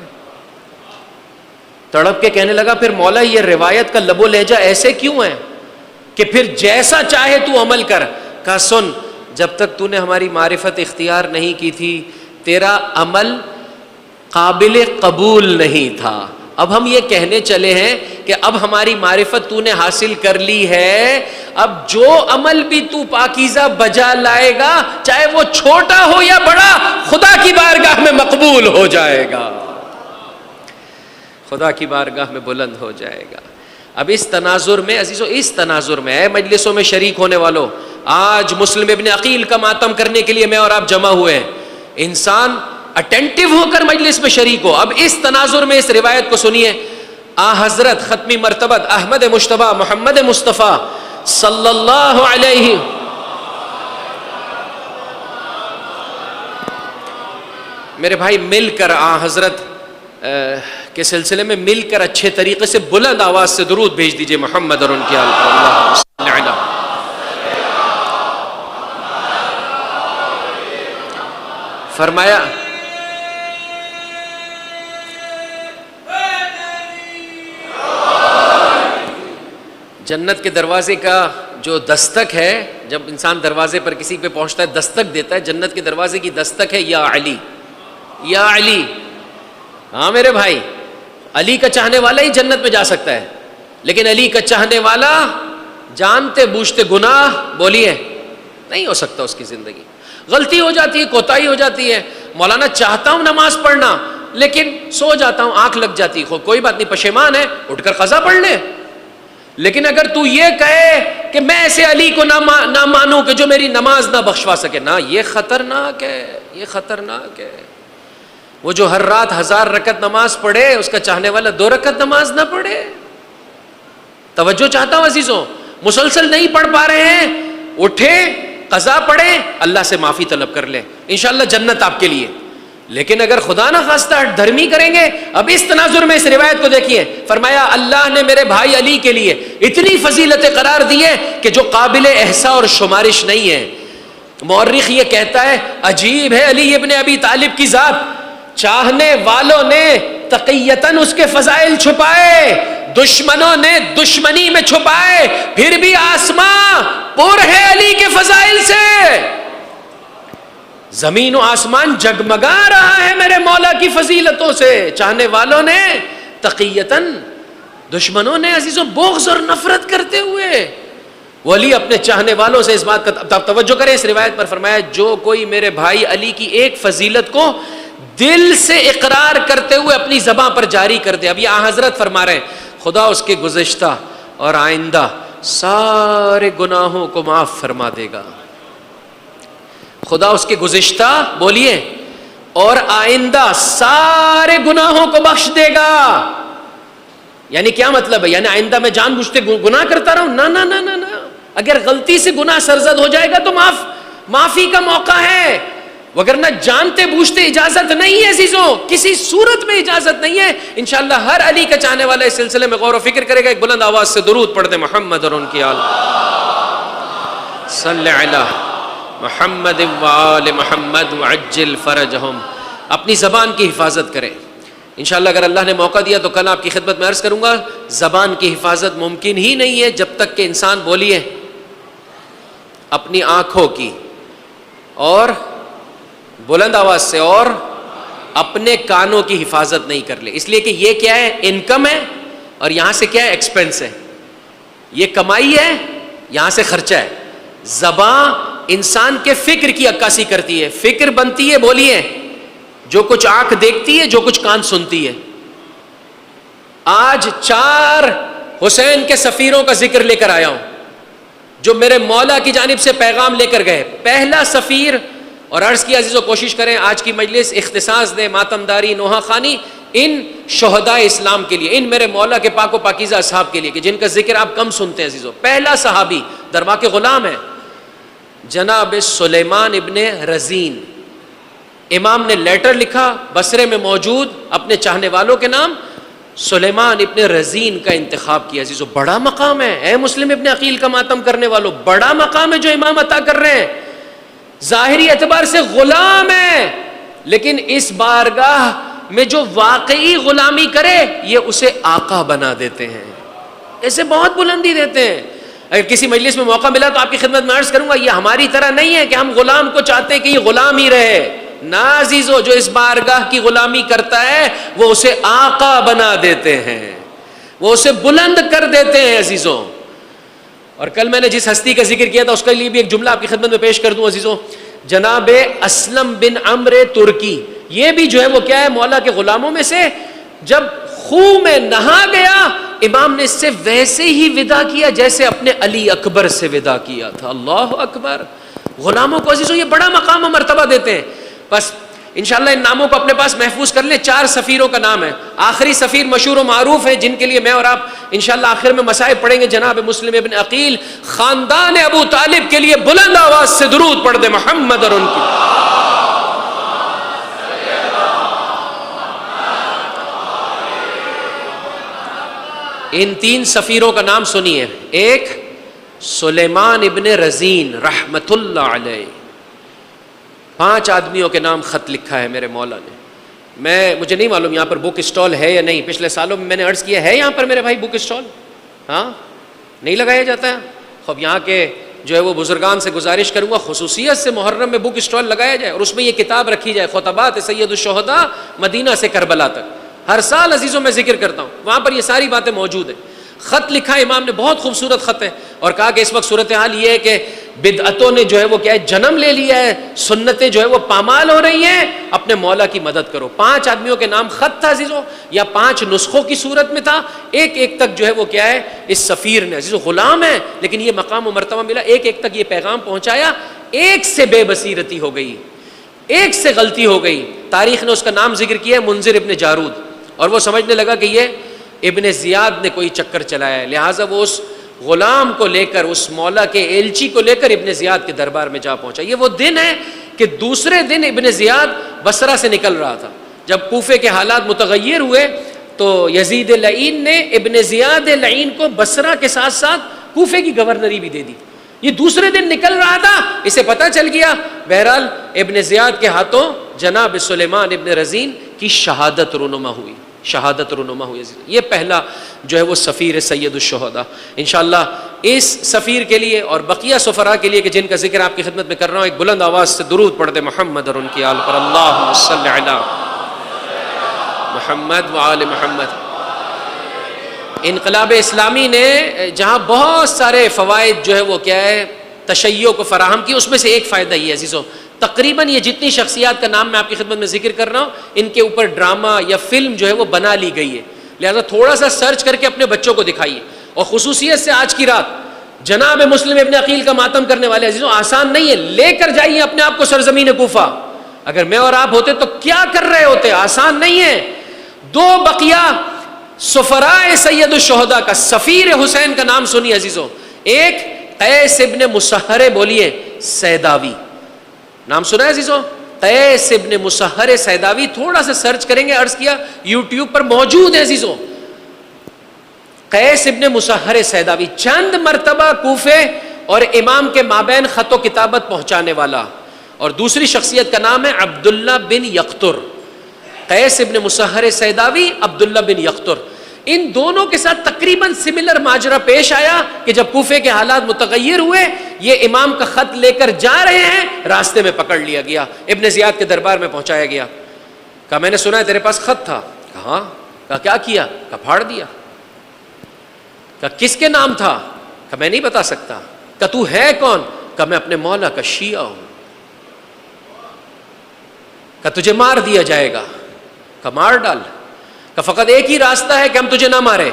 تڑپ کے کہنے لگا پھر مولا یہ روایت کا لب و لہجہ ایسے کیوں ہے کہ پھر جیسا چاہے تو عمل کر؟ کہا سن، جب تک تو نے ہماری معرفت اختیار نہیں کی تھی تیرا عمل قابل قبول نہیں تھا. اب ہم یہ کہنے چلے ہیں کہ اب ہماری معرفت تو نے حاصل کر لی ہے، اب جو عمل بھی تو پاکیزہ بجا لائے گا، چاہے وہ چھوٹا ہو یا بڑا، خدا کی بارگاہ میں مقبول ہو جائے گا، خدا کی بارگاہ میں بلند ہو جائے گا. اب اس تناظر میں عزیزو، اس تناظر میں اے مجلسوں میں شریک ہونے والوں، آج مسلم ابن عقیل کا ماتم کرنے کے لیے میں اور آپ جمع ہوئے ہیں. انسان اٹینٹیو ہو کر مجلس میں شریک ہو. اب اس تناظر میں اس روایت کو سنیے. حضرت ختمی مرتبت احمد مجتبیٰ محمد مصطفیٰ صلی اللہ علیہ میرے بھائی مل کر حضرت کے سلسلے میں مل کر اچھے طریقے سے بلند آواز سے درود بھیج دیجئے محمد اور ان کی آل پر. اللہ صلی علیہ. فرمایا جنت کے دروازے کا جو دستک ہے، جب انسان دروازے پر کسی پہ پہنچتا ہے دستک دیتا ہے، جنت کے دروازے کی دستک ہے یا علی، یا علی. ہاں میرے بھائی، علی کا چاہنے والا ہی جنت میں جا سکتا ہے، لیکن علی کا چاہنے والا جانتے بوجھتے گناہ بولیے نہیں ہو سکتا. اس کی زندگی غلطی ہو جاتی ہے، کوتاہی ہو جاتی ہے. مولانا چاہتا ہوں نماز پڑھنا لیکن سو جاتا ہوں، آنکھ لگ جاتی، کوئی بات نہیں، پشیمان ہے، اٹھ کر قضا پڑھ لے. لیکن اگر تو یہ کہے کہ میں ایسے علی کو نہ مانوں کہ جو میری نماز نہ بخشوا سکے، نہ، یہ خطرناک ہے، یہ خطرناک ہے. وہ جو ہر رات 1000 رکعت نماز پڑھے، اس کا چاہنے والا 2 رکعت نماز نہ پڑھے. توجہ چاہتا ہوں عزیزوں، مسلسل نہیں پڑھ پا رہے ہیں، اٹھے قضا پڑھے، اللہ سے معافی طلب کر لیں، انشاءاللہ جنت آپ کے لیے. لیکن اگر خدا نہ خواستہ دھرمی کریں گے. اب اس تناظر میں اس روایت کو دیکھیے. فرمایا اللہ نے میرے بھائی علی کے لیے اتنی فضیلتیں قرار دی ہے کہ جو قابل احصاء اور شمارش نہیں ہے. مورخ یہ کہتا ہے عجیب ہے علی ابن ابی طالب کی ذات، چاہنے والوں نے تقیتاً اس کے فضائل چھپائے، دشمنوں نے دشمنی میں چھپائے، پھر بھی آسمان پر ہے علی کے فضائل سے. زمین و آسمان جگمگا رہا ہے میرے مولا کی فضیلتوں سے. چاہنے والوں نے تقیتاً، دشمنوں نے عزیزوں بغض اور نفرت کرتے ہوئے. ولی اپنے چاہنے والوں سے اس بات کا توجہ کریں اس روایت پر. فرمایا جو کوئی میرے بھائی علی کی ایک فضیلت کو دل سے اقرار کرتے ہوئے اپنی زبان پر جاری کر دے. اب یہ حضرت فرما رہے ہیں خدا اس کے گزشتہ اور آئندہ سارے گناہوں کو معاف فرما دے گا. خدا اس کے گزشتہ بولیے اور آئندہ سارے گناہوں کو بخش دے گا. یعنی کیا مطلب ہے؟ یعنی آئندہ میں جان بوجھتے گناہ کرتا رہوں؟ نہ نہ نہ نہ. اگر غلطی سے گناہ سرزد ہو جائے گا تو معافی کا موقع ہے. وگرنہ جانتے بوجھتے اجازت نہیں ہے عزیزوں، کسی صورت میں اجازت نہیں ہے. انشاءاللہ ہر علی کا چاہنے والا اس سلسلے میں غور و فکر کرے گا. ایک بلند آواز سے درود پڑھ دیں محمد اور ان کی آل صلی علی محمد وآل محمد وعجل فرجہم. اپنی زبان کی حفاظت کریں انشاءاللہ. اگر اللہ نے موقع دیا تو کل آپ کی خدمت میں عرض کروں گا. زبان کی حفاظت ممکن ہی نہیں ہے جب تک کہ انسان بولیے اپنی آنکھوں کی اور بلند آواز سے اور اپنے کانوں کی حفاظت نہیں کر لے. اس لیے کہ یہ کیا ہے؟ انکم ہے، اور یہاں سے کیا ہے؟ ایکسپینس ہے. یہ کمائی ہے، یہاں سے خرچہ ہے. زبان انسان کے فکر کی عکاسی کرتی ہے. فکر بنتی ہے بولیے جو کچھ آنکھ دیکھتی ہے، جو کچھ کان سنتی ہے. آج 4 حسین کے سفیروں کا ذکر لے کر آیا ہوں جو میرے مولا کی جانب سے پیغام لے کر گئے. پہلا سفیر، اور عرض کیا عزیزو کوشش کریں آج کی مجلس اختصاص دے ماتمداری نوحہ خانی ان شہداء اسلام کے لیے، ان میرے مولا کے پاک و پاکیزہ اصحاب کے لیے کہ جن کا ذکر آپ کم سنتے ہیں عزیزو. پہلا صحابی دربا کے غلام ہے جناب سلیمان ابن رزین. امام نے لیٹر لکھا بصرے میں موجود اپنے چاہنے والوں کے نام، سلیمان ابن رزین کا انتخاب کیا. عزیزو بڑا مقام ہے. اے مسلم ابن عقیل کا ماتم کرنے والوں، بڑا مقام ہے جو امام عطا کر رہے ہیں. ظاہری اعتبار سے غلام ہے، لیکن اس بارگاہ میں جو واقعی غلامی کرے یہ اسے آقا بنا دیتے ہیں، اسے بہت بلندی دیتے ہیں. اگر کسی مجلس میں موقع ملا تو آپ کی خدمت میں عرض کروں گا یہ ہماری طرح نہیں ہے کہ ہم غلام کو چاہتے ہیں کہ یہ غلام ہی رہے. نا عزیزو، جو اس بارگاہ کی غلامی کرتا ہے وہ اسے آقا بنا دیتے ہیں، وہ اسے بلند کر دیتے ہیں عزیزو. اور کل میں نے جس ہستی کا ذکر کیا تھا اس کے لیے بھی ایک جملہ آپ کی خدمت میں پیش کر دوں عزیزو. جناب اسلم بن عمرو ترکی، یہ بھی جو ہے وہ کیا ہے؟ مولا کے غلاموں میں سے. جب خوں میں نہا گیا امام نے اس سے ویسے ہی ودا کیا جیسے اپنے علی اکبر سے ودا کیا تھا. اللہ اکبر. غلاموں کو عزیزو یہ بڑا مقام و مرتبہ دیتے ہیں. بس انشاءاللہ ان ناموں کو اپنے پاس محفوظ کر لیں. 4 سفیروں کا نام ہے. آخری سفیر مشہور و معروف ہے جن کے لیے میں اور آپ انشاءاللہ آخر میں مصائب پڑھیں گے. جناب مسلم ابن عقیل، خاندان ابو طالب کے لیے بلند آواز سے درود پڑھ دے محمد اور ان کی. ان 3 سفیروں کا نام سنیے. ایک سلیمان ابن رزین رحمت اللہ علیہ. 5 آدمیوں کے نام خط لکھا ہے میرے مولا نے. مجھے نہیں معلوم یہاں پر بک اسٹال ہے یا نہیں. پچھلے سالوں میں نے عرض کیا ہے یہاں پر میرے بھائی بک اسٹال ہاں نہیں لگایا جاتا ہے. خب یہاں کے جو ہے وہ بزرگان سے گزارش کروں گا خصوصیت سے محرم میں بک اسٹال لگایا جائے اور اس میں یہ کتاب رکھی جائے خطبات سید الشہداء مدینہ سے کربلا تک. ہر سال عزیزوں میں ذکر کرتا ہوں وہاں پر یہ ساری باتیں موجود ہیں. خط لکھا امام نے، بہت خوبصورت خط ہے، اور کہا کہ اس وقت صورتحال یہ ہے کہ بدعتوں نے جو ہے وہ کیا ہے جنم لے لیا ہے، سنتیں جو ہے وہ پامال ہو رہی ہیں، اپنے مولا کی مدد کرو. 5 آدمیوں کے نام خط تھا عزیزو، یا 5 نسخوں کی صورت میں تھا. ایک ایک تک جو ہے وہ کیا ہے اس سفیر نے عزیزو غلام ہے لیکن یہ مقام و مرتبہ ملا. ایک ایک تک یہ پیغام پہنچایا. ایک سے بے بصیرتی ہو گئی، ایک سے غلطی ہو گئی. تاریخ نے اس کا نام ذکر کیا ہے منذر ابن جارود، اور وہ سمجھنے لگا کہ یہ ابن زیاد نے کوئی چکر چلایا ہے، لہٰذا وہ اس غلام کو لے کر، اس مولا کے ایلچی کو لے کر ابن زیاد کے دربار میں جا پہنچا. یہ وہ دن ہے کہ دوسرے دن ابن زیاد بصرہ سے نکل رہا تھا. جب کوفے کے حالات متغیر ہوئے تو یزید لعین نے ابن زیاد لعین کو بصرہ کے ساتھ ساتھ کوفے کی گورنری بھی دے دی. یہ دوسرے دن نکل رہا تھا، اسے پتہ چل گیا. بہرحال ابن زیاد کے ہاتھوں جناب سلیمان ابن رزین کی شہادت رونما ہوئی، شہادت رونما ہوئی. یہ پہلا جو ہے وہ سفیر سید الشہداء. انشاءاللہ اس سفیر کے لیے اور بقیہ سفراء کے لیے کہ جن کا ذکر آپ کی خدمت میں کر رہا ہوں، ایک بلند آواز سے درود پڑھ دے محمد اور ان کی آل پر. اللہم صلی علی محمد وآل محمد. انقلاب اسلامی نے جہاں بہت سارے فوائد جو ہے وہ کیا ہے تشیع کو فراہم کی، اس میں سے ایک فائدہ یہ عزیزو، تقریباً یہ جتنی شخصیات کا نام میں آپ کی خدمت میں ذکر کر رہا ہوں ان کے اوپر ڈرامہ یا فلم جو ہے وہ بنا لی گئی ہے. لہذا تھوڑا سا سرچ کر کے اپنے بچوں کو دکھائیے. اور خصوصیت سے آج کی رات جناب مسلم ابن عقیل کا ماتم کرنے والے عزیزوں آسان نہیں ہے. لے کر جائیے اپنے آپ کو سرزمین کوفہ. اگر میں اور آپ ہوتے تو کیا کر رہے ہوتے؟ آسان نہیں ہے. 2 بقیہ سفراء سید الشہداء کا سفیر حسین کا نام سنیے عزیزوں. ایک قیس ابن مسہر، بولیے سیداوی، نام سنا ہے عزیزوں؟ قیس ابن مسہر سیداوی، تھوڑا سا سرچ کریں گے، عرض کیا یوٹیوب پر موجود ہے عزیزوں، قیس ابن مسہر سیداوی چند مرتبہ کوفے اور امام کے مابین خط و کتابت پہنچانے والا، اور دوسری شخصیت کا نام ہے عبداللہ بن یقطر۔ قیس ابن مسہر سیداوی، عبداللہ بن یقطر، ان دونوں کے ساتھ تقریباً سملر ماجرا پیش آیا کہ جب کوفے کے حالات متغیر ہوئے، یہ امام کا خط لے کر جا رہے ہیں، راستے میں پکڑ لیا گیا، ابن زیاد کے دربار میں پہنچایا گیا۔ کہا میں نے سنا ہے تیرے پاس خط تھا۔ کہا کہا کیا کیا؟ کہا پھاڑ دیا۔ کہا کس کے نام تھا؟ کہا میں نہیں بتا سکتا۔ کہا تو ہے کون؟ کہا میں اپنے مولا کا شیعہ ہوں۔ کہا تجھے مار دیا جائے گا۔ کہا مار ڈال۔ کہ فقط ایک ہی راستہ ہے کہ ہم تجھے نہ مارے،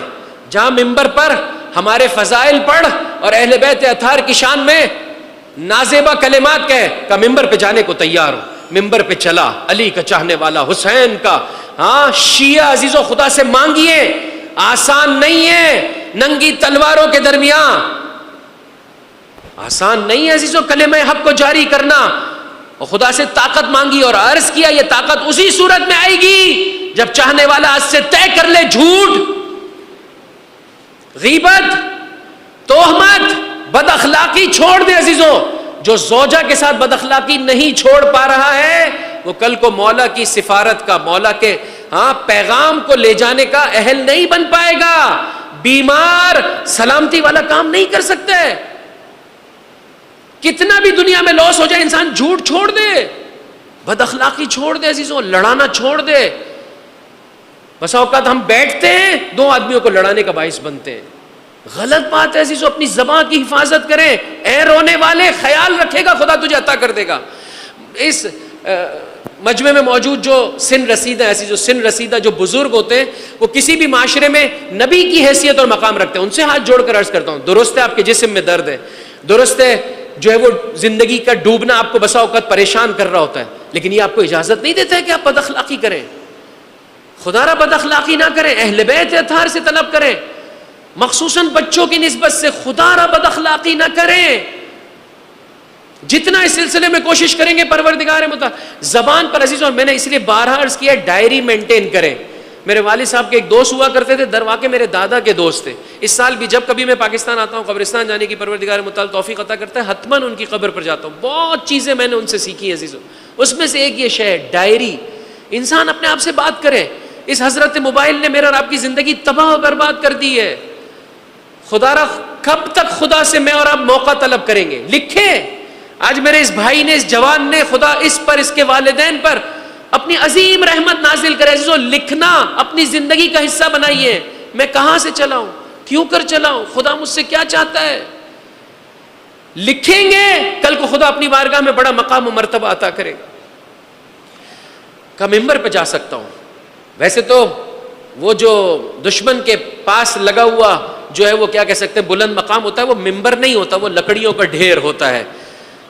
جہاں ممبر پر ہمارے فضائل پڑھ اور اہل بیت اطہار کی شان میں نازیبہ کلمات کہے۔ کہ ممبر پہ جانے کو تیار ہوں۔ ممبر پہ چلا، علی کا چاہنے والا، حسین کا، ہاں شیعہ عزیزوں خدا سے مانگیے، آسان نہیں ہے ننگی تلواروں کے درمیان، آسان نہیں ہے عزیزوں کلمہ حق کو جاری کرنا، اور خدا سے طاقت مانگی اور عرض کیا یہ طاقت اسی صورت میں آئے گی جب چاہنے والا آج سے طے کر لے جھوٹ، غیبت، تہمت، بد اخلاقی چھوڑ دے عزیزوں۔ جو زوجہ کے ساتھ بد اخلاقی نہیں چھوڑ پا رہا ہے وہ کل کو مولا کی سفارت کا، مولا کے پیغام کو لے جانے کا اہل نہیں بن پائے گا۔ بیمار سلامتی والا کام نہیں کر سکتے۔ کتنا بھی دنیا میں لاس ہو جائے انسان جھوٹ چھوڑ دے، بد اخلاقی چھوڑ دے عزیزوں، لڑانا چھوڑ دے۔ بس اوقات ہم بیٹھتے ہیں، دو آدمیوں کو لڑانے کا باعث بنتے ہیں، غلط بات ہے عزیزوں۔ اپنی زبان کی حفاظت کریں، اے رونے والے خیال رکھے گا خدا تجھے عطا کر دے گا۔ اس مجمع میں موجود جو سن رسیدہ ہے عزیزوں، سن رسیدہ جو بزرگ ہوتے ہیں وہ کسی بھی معاشرے میں نبی کی حیثیت اور مقام رکھتے ہیں، ان سے ہاتھ جوڑ کر عرض کرتا ہوں درست ہے آپ کے جسم میں درد ہے، درست ہے جو ہے وہ زندگی کا ڈوبنا آپ کو بسا اوقات پریشان کر رہا ہوتا ہے، لیکن یہ آپ کو اجازت نہیں دیتا ہے کہ آپ بد اخلاقی کریں، خدا را بد اخلاقی نہ کریں، اہل بیت اطہار سے طلب کریں، مخصوصاً بچوں کی نسبت سے خدا را بد اخلاقی نہ کریں۔ جتنا اس سلسلے میں کوشش کریں گے پروردگار مطلب زبان پر عزیزوں، میں نے اس لیے بارہا عرض کیا ڈائری مینٹین کریں۔ میرے والد صاحب کے ایک دوست ہوا کرتے تھے، در واقع میرے دادا کے دوست تھے۔ اس سال بھی جب کبھی میں پاکستان آتا ہوں، قبرستان جانے کی پروردگار متعال توفیق عطا کرتا ہے، حتماً ان کی قبر پر جاتا ہوں۔ بہت چیزیں میں نے ان سے سیکھی ہیں عزیزوں، اس میں سے ایک یہ شے ہے ڈائری۔ انسان اپنے آپ سے بات کرے۔ اس حضرت موبائل نے میرا اور آپ کی زندگی تباہ و برباد کر دی ہے۔ خدا را کب تک خدا سے میں اور آپ موقع طلب کریں گے؟ لکھیں۔ آج میرے اس بھائی نے، اس جوان نے، خدا اس پر، اس کے والدین پر اپنی عظیم رحمت نازل کرے عزیزوں۔ لکھنا اپنی زندگی کا حصہ بنائیے۔ میں کہاں سے چلا ہوں، کیوں کر چلا ہوں، خدا مجھ سے کیا چاہتا ہے۔ لکھیں گے کل کو خدا اپنی بارگاہ میں بڑا مقام و مرتبہ عطا کرے گا۔ کہ ممبر پہ جا سکتا ہوں، ویسے تو وہ جو دشمن کے پاس لگا ہوا جو ہے وہ کیا کہہ سکتے ہیں بلند مقام ہوتا ہے، وہ ممبر نہیں ہوتا، وہ لکڑیوں کا ڈھیر ہوتا ہے۔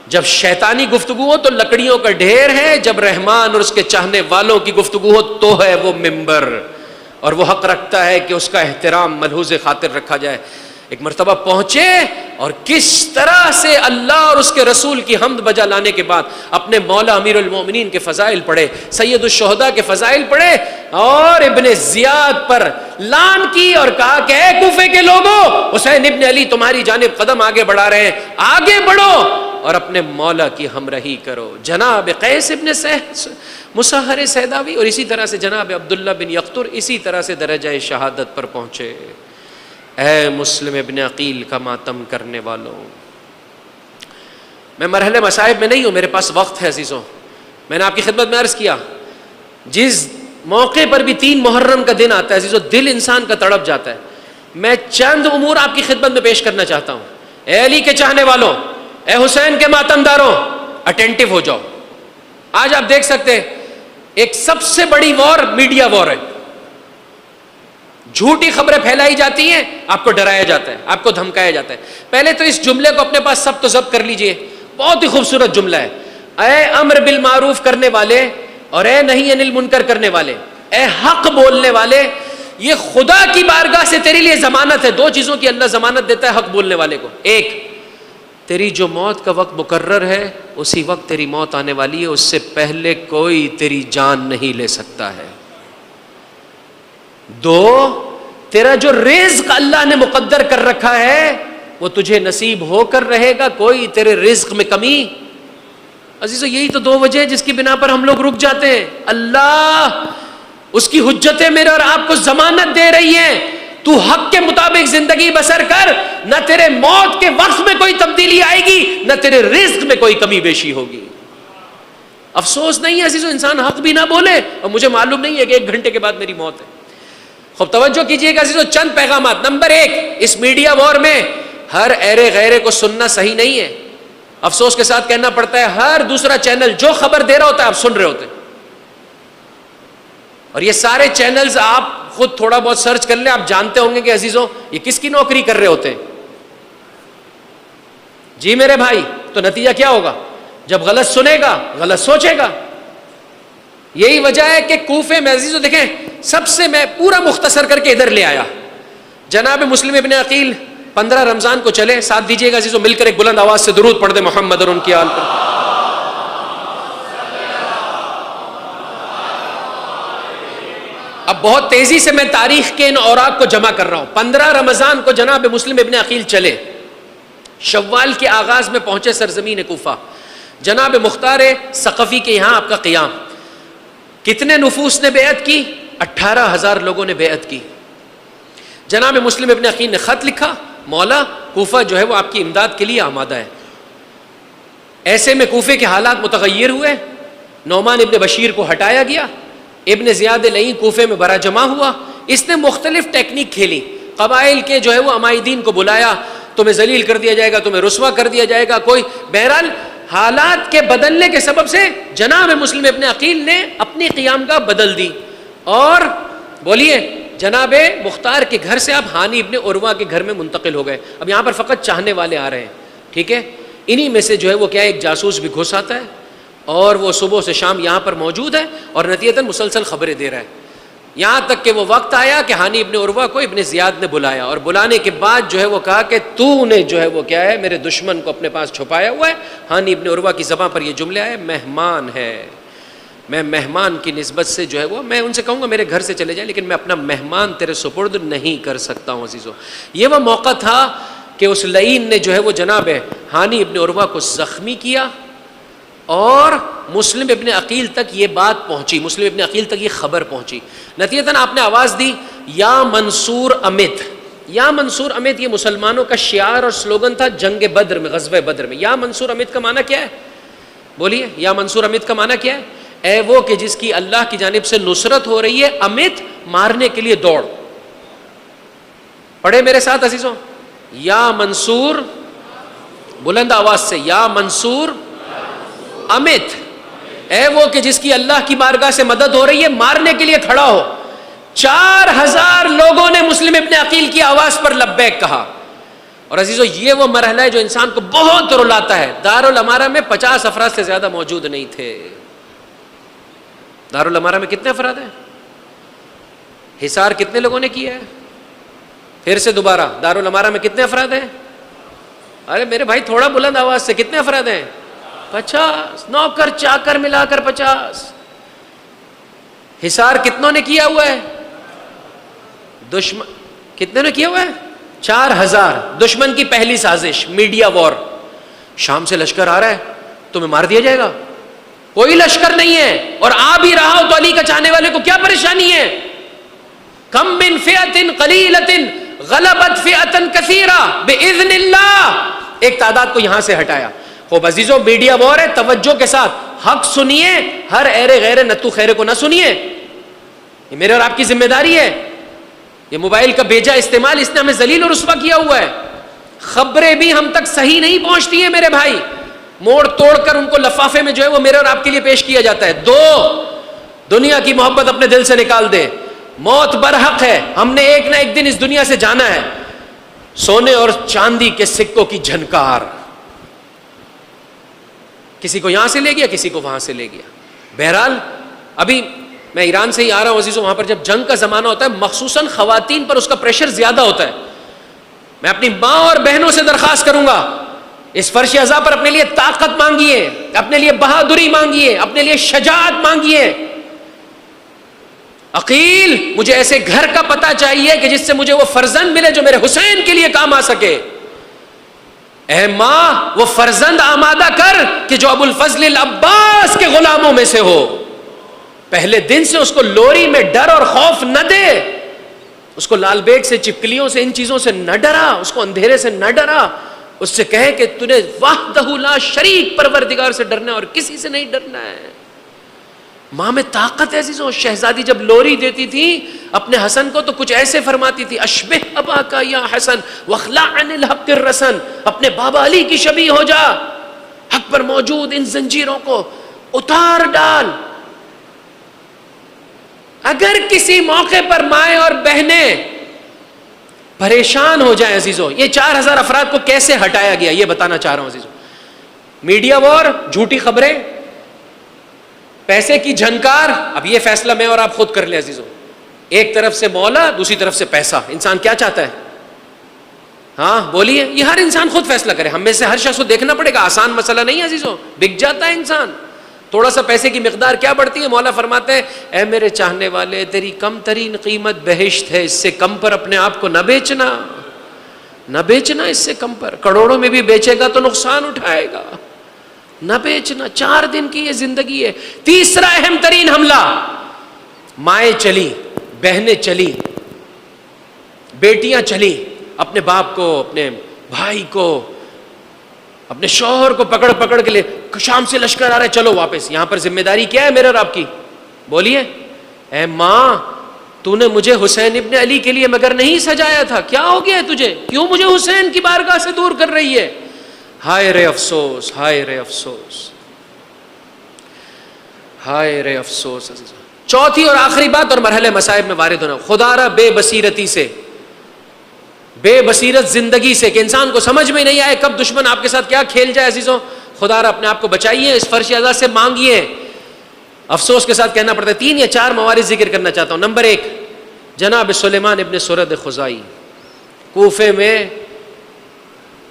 جب شیطانی گفتگو ہو تو لکڑیوں کا ڈھیر ہے، جب رحمان اور اس کے چاہنے والوں کی گفتگو ہو تو ہے وہ ممبر، اور وہ حق رکھتا ہے کہ اس کا احترام ملحوظ خاطر رکھا جائے۔ ایک مرتبہ پہنچے اور کس طرح سے اللہ اور اس کے رسول کی حمد بجا لانے کے بعد اپنے مولا امیر المومنین کے فضائل پڑھے، سید الشہداء کے فضائل پڑھے، اور ابن زیاد پر لان کی اور کہا کہ اے کوفے کے لوگوں، حسین ابن علی تمہاری جانب قدم آگے بڑھا رہے ہیں، آگے بڑھو اور اپنے مولا کی ہمراہی کرو۔ جناب قیس ابن مسہر سیداوی اور اسی طرح سے جناب عبداللہ بن یقطر اسی طرح سے درجہ شہادت پر پہنچے۔ اے مسلم ابن عقیل کا ماتم کرنے والوں، میں مرحلے مصائب میں نہیں ہوں، میرے پاس وقت ہے عزیزوں۔ میں نے آپ کی خدمت میں عرض کیا جس موقع پر بھی 3 محرم کا دن آتا ہے عزیزوں، دل انسان کا تڑپ جاتا ہے۔ میں چند امور آپ کی خدمت میں پیش کرنا چاہتا ہوں۔ اے علی کے چاہنے والوں، اے حسین کے ماتم داروں، اٹینٹو ہو جاؤ۔ آج آپ دیکھ سکتے ہیں ایک سب سے بڑی وار میڈیا وار ہے، جھوٹی خبریں پھیلائی جاتی ہیں، آپ کو ڈرایا جاتا ہے، آپ کو دھمکایا جاتا ہے۔ پہلے تو اس جملے کو اپنے پاس ضبط و ضبط کر لیجئے، بہت ہی خوبصورت جملہ ہے۔ اے امر بالمعروف کرنے والے اور اے نہی عن المنکر کرنے والے، اے حق بولنے والے، یہ خدا کی بارگاہ سے تیرے لیے ضمانت ہے۔ 2 چیزوں کی اللہ ضمانت دیتا ہے حق بولنے والے کو۔ ایک، تیری جو موت کا وقت مقرر ہے اسی وقت تیری موت آنے والی ہے، اس سے پہلے کوئی تیری جان نہیں لے سکتا ہے۔ دو، تیرا جو رزق اللہ نے مقدر کر رکھا ہے وہ تجھے نصیب ہو کر رہے گا، کوئی تیرے رزق میں کمی۔ عزیزو یہی تو دو وجہ ہے جس کی بنا پر ہم لوگ رک جاتے ہیں۔ اللہ اس کی حجتیں میرے اور آپ کو ضمانت دے رہی ہیں، تو حق کے مطابق زندگی بسر کر، نہ تیرے موت کے وقت میں کوئی تبدیلی آئے گی، نہ تیرے رزق میں کوئی کمی بیشی ہوگی۔ افسوس نہیں ہے عزیزو انسان حق بھی نہ بولے اور مجھے معلوم نہیں ہے کہ 1 گھنٹے کے بعد میری موت ہے۔ خوب توجہ کیجئے گا عزیزو، چند پیغامات۔ نمبر 1، اس میڈیا وار میں ہر ایرے غیرے کو سننا صحیح نہیں ہے۔ افسوس کے ساتھ کہنا پڑتا ہے ہر دوسرا چینل جو خبر دے رہا ہوتا ہے آپ سن رہے ہوتے ہیں، اور یہ سارے چینلز آپ خود تھوڑا بہت سرچ کر لیں، آپ جانتے ہوں گے کہ عزیزوں یہ کس کی نوکری کر رہے ہوتے ہیں۔ جی میرے بھائی، تو نتیجہ کیا ہوگا؟ جب غلط سنے گا غلط سوچے گا۔ یہی وجہ ہے کہ کوفے میں عزیزوں دیکھیں، سب سے میں پورا مختصر کر کے ادھر لے آیا، جناب مسلم ابن عقیل 15 رمضان کو چلے، ساتھ دیجئے گا عزیزوں، مل کر ایک بلند آواز سے درود پڑھ دیں محمد اور ان کی آل پر۔ اب بہت تیزی سے میں تاریخ کے ان اوراق کو جمع کر رہا ہوں۔ 15 رمضان کو جناب مسلم ابن عقیل چلے، شوال کے آغاز میں پہنچے سرزمین کوفہ، جناب مختار ثقفی کے یہاں آپ کا قیام۔ کتنے نفوس نے بیعت کی؟ 18,000 لوگوں نے بیعت کی۔ جناب مسلم ابن عقیل نے خط لکھا، مولا کوفہ جو ہے وہ آپ کی امداد کے لیے آمادہ ہے۔ ایسے میں کوفے کے حالات متغیر ہوئے، نعمان ابن بشیر کو ہٹایا گیا، ابن زیاد لئی کوفے میں برا جمع ہوا۔ اس نے مختلف ٹیکنیک کھیلی، قبائل کے جو ہے وہ عمائدین کو بلایا، تمہیں ذلیل کر دیا جائے گا، تمہیں رسوا کر دیا جائے گا، کوئی بہرحال حالات کے بدلنے کے سبب سے جناب مسلم ابن عقیل نے اپنی قیام گاہ بدل دی، اور بولیے جناب مختار کے گھر سے آپ ہانی ابن عروہ کے گھر میں منتقل ہو گئے۔ اب یہاں پر فقط چاہنے والے آ رہے ہیں، ٹھیک ہے؟ انہی میں سے جو ہے وہ کیا ایک جاسوس بھی گھس آتا ہے، اور وہ صبح سے شام یہاں پر موجود ہے اور نتیجتاً مسلسل خبریں دے رہا ہے، یہاں تک کہ وہ وقت آیا کہ ہانی ابن عروہ کو ابن زیاد نے بلایا، اور بلانے کے بعد جو ہے وہ کہا کہ تو نے جو ہے وہ کیا ہے میرے دشمن کو اپنے پاس چھپایا ہوا ہے۔ ہانی ابن عروہ کی زبان پر یہ جملے آئے، مہمان ہے، میں مہمان کی نسبت سے جو ہے وہ میں ان سے کہوں گا میرے گھر سے چلے جائیں، لیکن میں اپنا مہمان تیرے سپرد نہیں کر سکتا ہوں۔ عزیزو یہ وہ موقع تھا کہ اس لعین نے جو ہے وہ جناب ہانی ابن عروہ کو زخمی کیا، اور مسلم ابن عقیل تک یہ بات پہنچی، مسلم ابن عقیل تک یہ خبر پہنچی۔ نتیجتاً آپ نے آواز دی، یا منصور امت۔ یا منصور امت یہ مسلمانوں کا شعار اور سلوگن تھا جنگ بدر میں، غزوہ بدر میں۔ یا منصور امت کا معنی کیا ہے؟ بولیے، یا منصور امت کا معنی کیا ہے؟ اے وہ کہ جس کی اللہ کی جانب سے نصرت ہو رہی ہے، امت مارنے کے لیے دوڑ۔ پڑھے میرے ساتھ عزیزوں، یا منصور، بلند آواز سے، یا منصور امت، اے وہ کہ جس کی اللہ کی بارگاہ سے مدد ہو رہی ہے، مارنے کے لیے کھڑا ہو۔ 4,000 لوگوں نے مسلم ابن عقیل کی آواز پر لبیک کہا۔ اور عزیزو یہ وہ مرحلہ ہے جو انسان کو بہت رلاتا ہے۔ دارالامارہ میں 50 افراد سے زیادہ موجود نہیں تھے۔ دارالامارہ میں کتنے افراد ہیں؟ حصار کتنے لوگوں نے کیا ہے؟ پھر سے دوبارہ، دارالامارہ میں کتنے افراد ہیں؟ ارے میرے بھائی تھوڑا بلند آواز سے، کتنے افراد ہیں؟ 50، نوکر چاکر ملا کر 50۔ حصار کتنوں نے کیا ہوا ہے؟ دشمن کتنے نے کیا ہوا ہے؟ 4,000۔ دشمن کی پہلی سازش، میڈیا وار۔ شام سے لشکر آ رہا ہے، تمہیں مار دیا جائے گا۔ کوئی لشکر نہیں ہے، اور آ بھی رہا ہو تو علی کا چاہنے والے کو کیا پریشانی ہے؟ کم من فئۃ قلیلۃ غلبت فئۃ کثیرہ باذن اللہ۔ ایک تعداد کو یہاں سے ہٹایا۔ خوب عزیزوں میڈیا وار ہے، توجہ کے ساتھ حق سنیے، ہر ایرے غیرے نتو خیرے کو نہ سنیے، یہ میرے اور آپ کی ذمہ داری ہے۔ یہ موبائل کا بیجا استعمال اس نے ہمیں ذلیل اور رسوا کیا ہوا ہے۔ خبریں بھی ہم تک صحیح نہیں پہنچتی ہیں میرے بھائی، موڑ توڑ کر ان کو لفافے میں جو ہے وہ میرے اور آپ کے لیے پیش کیا جاتا ہے۔ دو، دنیا کی محبت اپنے دل سے نکال دے، موت برحق ہے، ہم نے ایک نہ ایک دن اس دنیا سے جانا ہے۔ سونے اور چاندی کے سکوں کی جھنکار، کسی کو یہاں سے لے گیا، کسی کو وہاں سے لے گیا۔ بہرحال ابھی میں ایران سے ہی آ رہا ہوں عزیزوں، وہاں پر جب جنگ کا زمانہ ہوتا ہے مخصوصاً خواتین پر اس کا پریشر زیادہ ہوتا ہے۔ میں اپنی ماں اور بہنوں سے درخواست کروں گا اس فرش عزا پر اپنے لیے طاقت مانگیے، اپنے لیے بہادری مانگیے، اپنے لیے شجاعت مانگیے. عقیل مجھے ایسے گھر کا پتہ چاہیے کہ جس سے مجھے وہ فرزند ملے جو میرے حسین کے لیے کام آ سکے. اے ماں وہ فرزند آمادہ کر کہ جو ابو الفضل العباس کے غلاموں میں سے ہو. پہلے دن سے اس کو لوری میں ڈر اور خوف نہ دے، اس کو لال بیگ سے، چپکلیوں سے، ان چیزوں سے نہ ڈرا، اس کو اندھیرے سے نہ ڈرا. اس سے کہے کہ تجھے وحدہ لا شریک پروردگار سے ڈرنا ہے اور کسی سے نہیں ڈرنا ہے. ماں میں طاقت ہے عزیزوں. شہزادی جب لوری دیتی تھی اپنے حسن کو تو کچھ ایسے فرماتی تھی، اشبہ اباکا یا حسن واخلع عن الحق الرسن، اپنے بابا علی کی شبیہ ہو جا، حق پر موجود ان زنجیروں کو اتار ڈال. اگر کسی موقع پر مائیں اور بہنیں پریشان ہو جائیں عزیزوں، یہ 4000 افراد کو کیسے ہٹایا گیا یہ بتانا چاہ رہا ہوں عزیزوں. میڈیا وار، جھوٹی خبریں، پیسے کی جھنکار. اب یہ فیصلہ میں اور آپ خود کر لیں عزیزوں. ایک طرف سے مولا، دوسری طرف سے پیسہ. انسان کیا چاہتا ہے؟ ہاں بولیے. یہ ہر انسان خود فیصلہ کرے. ہم میں سے ہر شخص کو دیکھنا پڑے گا. آسان مسئلہ نہیں ہے عزیزوں. بک جاتا ہے انسان. تھوڑا سا پیسے کی مقدار کیا بڑھتی ہے؟ مولا فرماتے ہیں اے میرے چاہنے والے، تیری کم ترین قیمت بہشت ہے، اس سے کم پر اپنے آپ کو نہ بیچنا، نہ بیچنا اس سے کم پر. کروڑوں میں بھی بیچے گا تو نقصان اٹھائے گا. نہ بیچنا. 4 دن کی یہ زندگی ہے. تیسرا اہم ترین حملہ، مائیں چلی، بہنیں چلی، بیٹیاں چلی، اپنے باپ کو، اپنے بھائی کو، اپنے شوہر کو پکڑ پکڑ کے لے. شام سے لشکر آ رہا ہے، چلو واپس. یہاں پر ذمہ داری کیا ہے میرے اور آپ کی؟ بولیے. اے ماں تو نے مجھے حسین ابن علی کے لیے مگر نہیں سجایا تھا، کیا ہو گیا ہے تجھے؟ کیوں مجھے حسین کی بارگاہ سے دور کر رہی ہے؟ ہائے رے افسوس، ہائے رے افسوس، ہائے رے افسوس. چوتھی اور آخری بات اور مرحلے مصائب میں وارد ہونا، خدا را بے بصیرتی سے، بے بصیرت زندگی سے، کہ انسان کو سمجھ میں نہیں آئے کب دشمن آپ کے ساتھ کیا کھیل جائے. عزیزوں خدا را اپنے آپ کو بچائیے، اس فرش عزا سے مانگیے. افسوس کے ساتھ کہنا پڑتا ہے 3 یا 4 موارد ذکر کرنا چاہتا ہوں. نمبر 1، جناب سلیمان ابن سرد خزائی، کوفے میں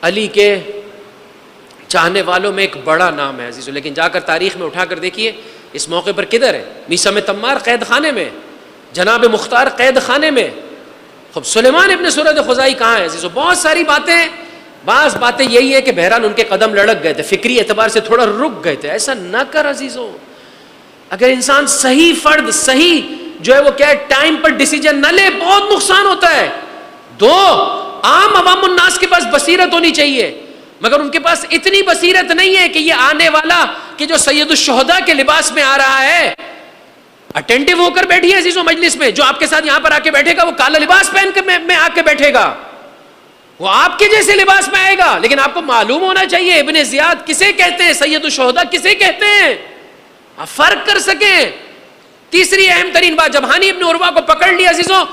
علی کے چاہنے والوں میں ایک بڑا نام ہے عزیزوں. لیکن جا کر تاریخ میں اٹھا کر دیکھیے اس موقع پر کدھر ہے؟ میثم تمار قید خانے میں، جناب مختار قید خانے میں. خب سلیمان ابن سرد خزائی کہاں ہے عزیزوں؟ بہت ساری باتیں، بعض باتیں یہی ہے کہ بہرحال ان کے قدم لڑک گئے تھے، فکری اعتبار سے تھوڑا رک گئے تھے. ایسا نہ کر عزیزوں. اگر انسان صحیح فرد، صحیح جو ہے وہ کیا ٹائم پر ڈیسیجن نہ لے، بہت نقصان ہوتا ہے. 2، عام عوام الناس کے پاس بصیرت ہونی چاہیے، مگر ان کے پاس اتنی بصیرت نہیں ہے کہ یہ آنے والا کہ جو سید الشہداء کے لباس میں آ رہا ہے، اٹینٹو ہو کر بیٹھیے عزیزوں مجلس میں. جو آپ کے ساتھ یہاں پر آ کے بیٹھے گا وہ کالا لباس پہن کے میں آ کے بیٹھے گا، وہ آپ کے جیسے لباس میں آئے گا. لیکن آپ کو معلوم ہونا چاہیے ابن زیاد کسے کہتے ہیں، سید الشہداء کسے کہتے ہیں، آپ فرق کر سکیں. تیسری اہم ترین بات، جب ہانی ابن عروہ کو پکڑ لیا عزیزوں،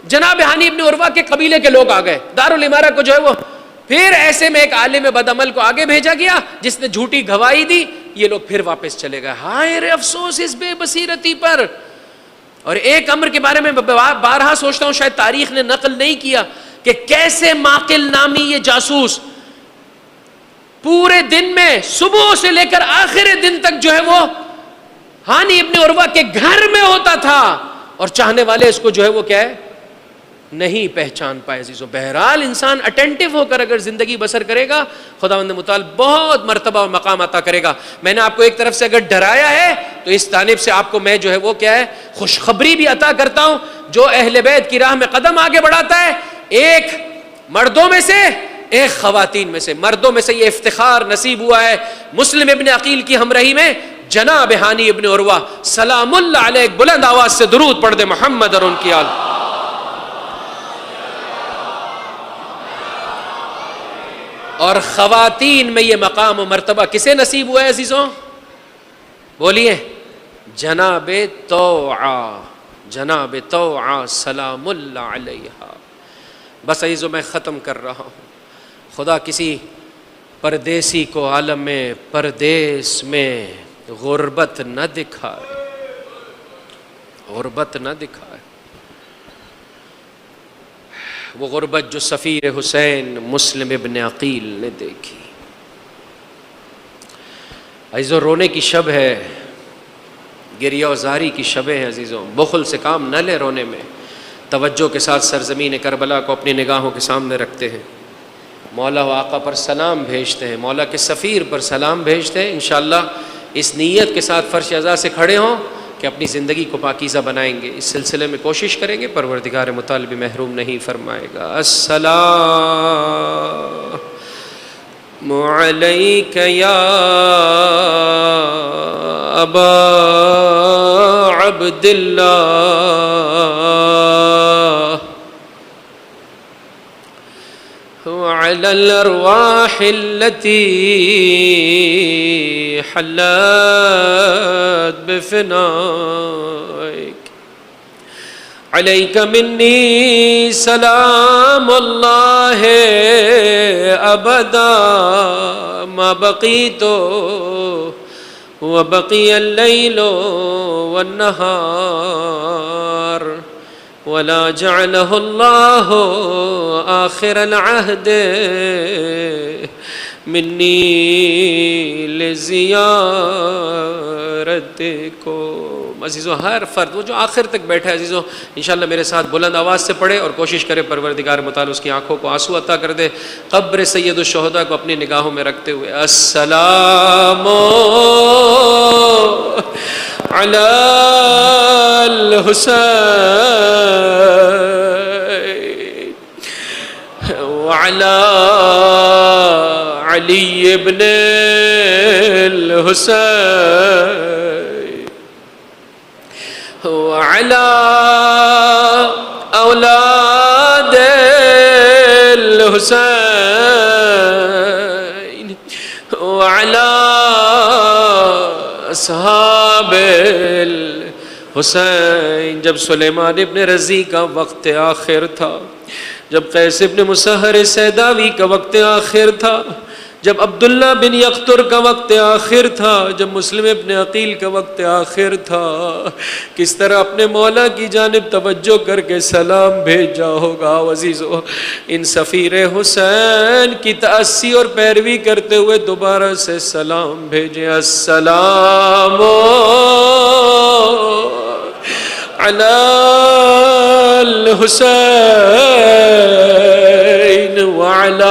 جناب ہانی ابن عروہ کے قبیلے کے لوگ آ گئے دارالامارہ کو جو ہے وہ. پھر ایسے میں ایک عالم بدعمل کو آگے بھیجا گیا جس نے جھوٹی گواہی دی. یہ لوگ پھر واپس چلے گئے. ہائے رے افسوس اس بے بصیرتی پر. اور ایک امر کے بارے میں بارہا سوچتا ہوں، شاید تاریخ نے نقل نہیں کیا کہ کیسے معقل نامی یہ جاسوس پورے دن میں صبح سے لے کر آخر دن تک جو ہے وہ ہانی ابن عروہ کے گھر میں ہوتا تھا، اور چاہنے والے اس کو جو ہے وہ کیا ہے نہیں پہچان پائے عزیزوں. بہرحال انسان اٹینٹو ہو کر اگر زندگی بسر کرے گا، خداوند متعال بہت مرتبہ و مقام عطا کرے گا. میں نے آپ کو ایک طرف سے اگر ڈرایا ہے تو اس جانب سے آپ کو میں جو ہے وہ کیا ہے خوشخبری بھی عطا کرتا ہوں. جو اہل بیت کی راہ میں قدم آگے بڑھاتا ہے، ایک مردوں میں سے ایک خواتین میں سے، مردوں میں سے یہ افتخار نصیب ہوا ہے مسلم ابن عقیل کی ہمراہی میں جناب ہانی ابن عروہ سلام اللہ علیہ. بلند آواز سے درود پڑھ دے محمد اور ان کی آل. اور خواتین میں یہ مقام و مرتبہ کسے نصیب ہوا ہے عزیزوں؟ بولیے. جناب توعا، جناب توعا سلام اللہ علیہا. بس عزیزوں میں ختم کر رہا ہوں. خدا کسی پردیسی کو عالم پردیس میں غربت نہ دکھائے، غربت نہ دکھائے. وہ غربت جو سفیر حسین مسلم ابن عقیل نے دیکھی. عزیزوں رونے کی شب ہے، گریہ و زاری کی شبیں ہیں عزیزوں، بخل سے کام نہ لے رونے میں، توجہ کے ساتھ سرزمین کربلا کو اپنی نگاہوں کے سامنے رکھتے ہیں، مولا و آقا پر سلام بھیجتے ہیں، مولا کے سفیر پر سلام بھیجتے ہیں، انشاءاللہ اس نیت کے ساتھ فرش عزا سے کھڑے ہوں کہ اپنی زندگی کو پاکیزہ بنائیں گے، اس سلسلے میں کوشش کریں گے، پروردگار متعال بھی محروم نہیں فرمائے گا۔ السلام علیک یا ابا عبد اللہ وعلى الأرواح التي حلت بفنائك عليك مني سلام الله أبدا ما بقيت وبقي الليل والنهار ولا جعله الله آخر العهد منی لزیارتکم۔ عزیزو ہر فرد وہ جو آخر تک بیٹھا ہے عزیزو انشاءاللہ میرے ساتھ بلند آواز سے پڑھے اور کوشش کرے پروردگار متعال اس کی آنکھوں کو آنسو عطا کر دے، قبر سید الشہداء کو اپنی نگاہوں میں رکھتے ہوئے السلام علی الحسین وعلی علی ابن الحسین وعلی اولاد الحسین وعلی اصحاب الحسین۔ جب سلیمان ابن رضی کا وقت آخر تھا، جب قیس ابن مسہر سیداوی کا وقت آخر تھا، جب عبداللہ بن یقطر کا وقت آخر تھا، جب مسلم ابن عقیل کا وقت آخر تھا، کس طرح اپنے مولا کی جانب توجہ کر کے سلام بھیجا ہوگا عزیزو۔ ان سفیر حسین کی تأسی اور پیروی کرتے ہوئے دوبارہ سے سلام بھیجیں، السلام علی الحسین وعلی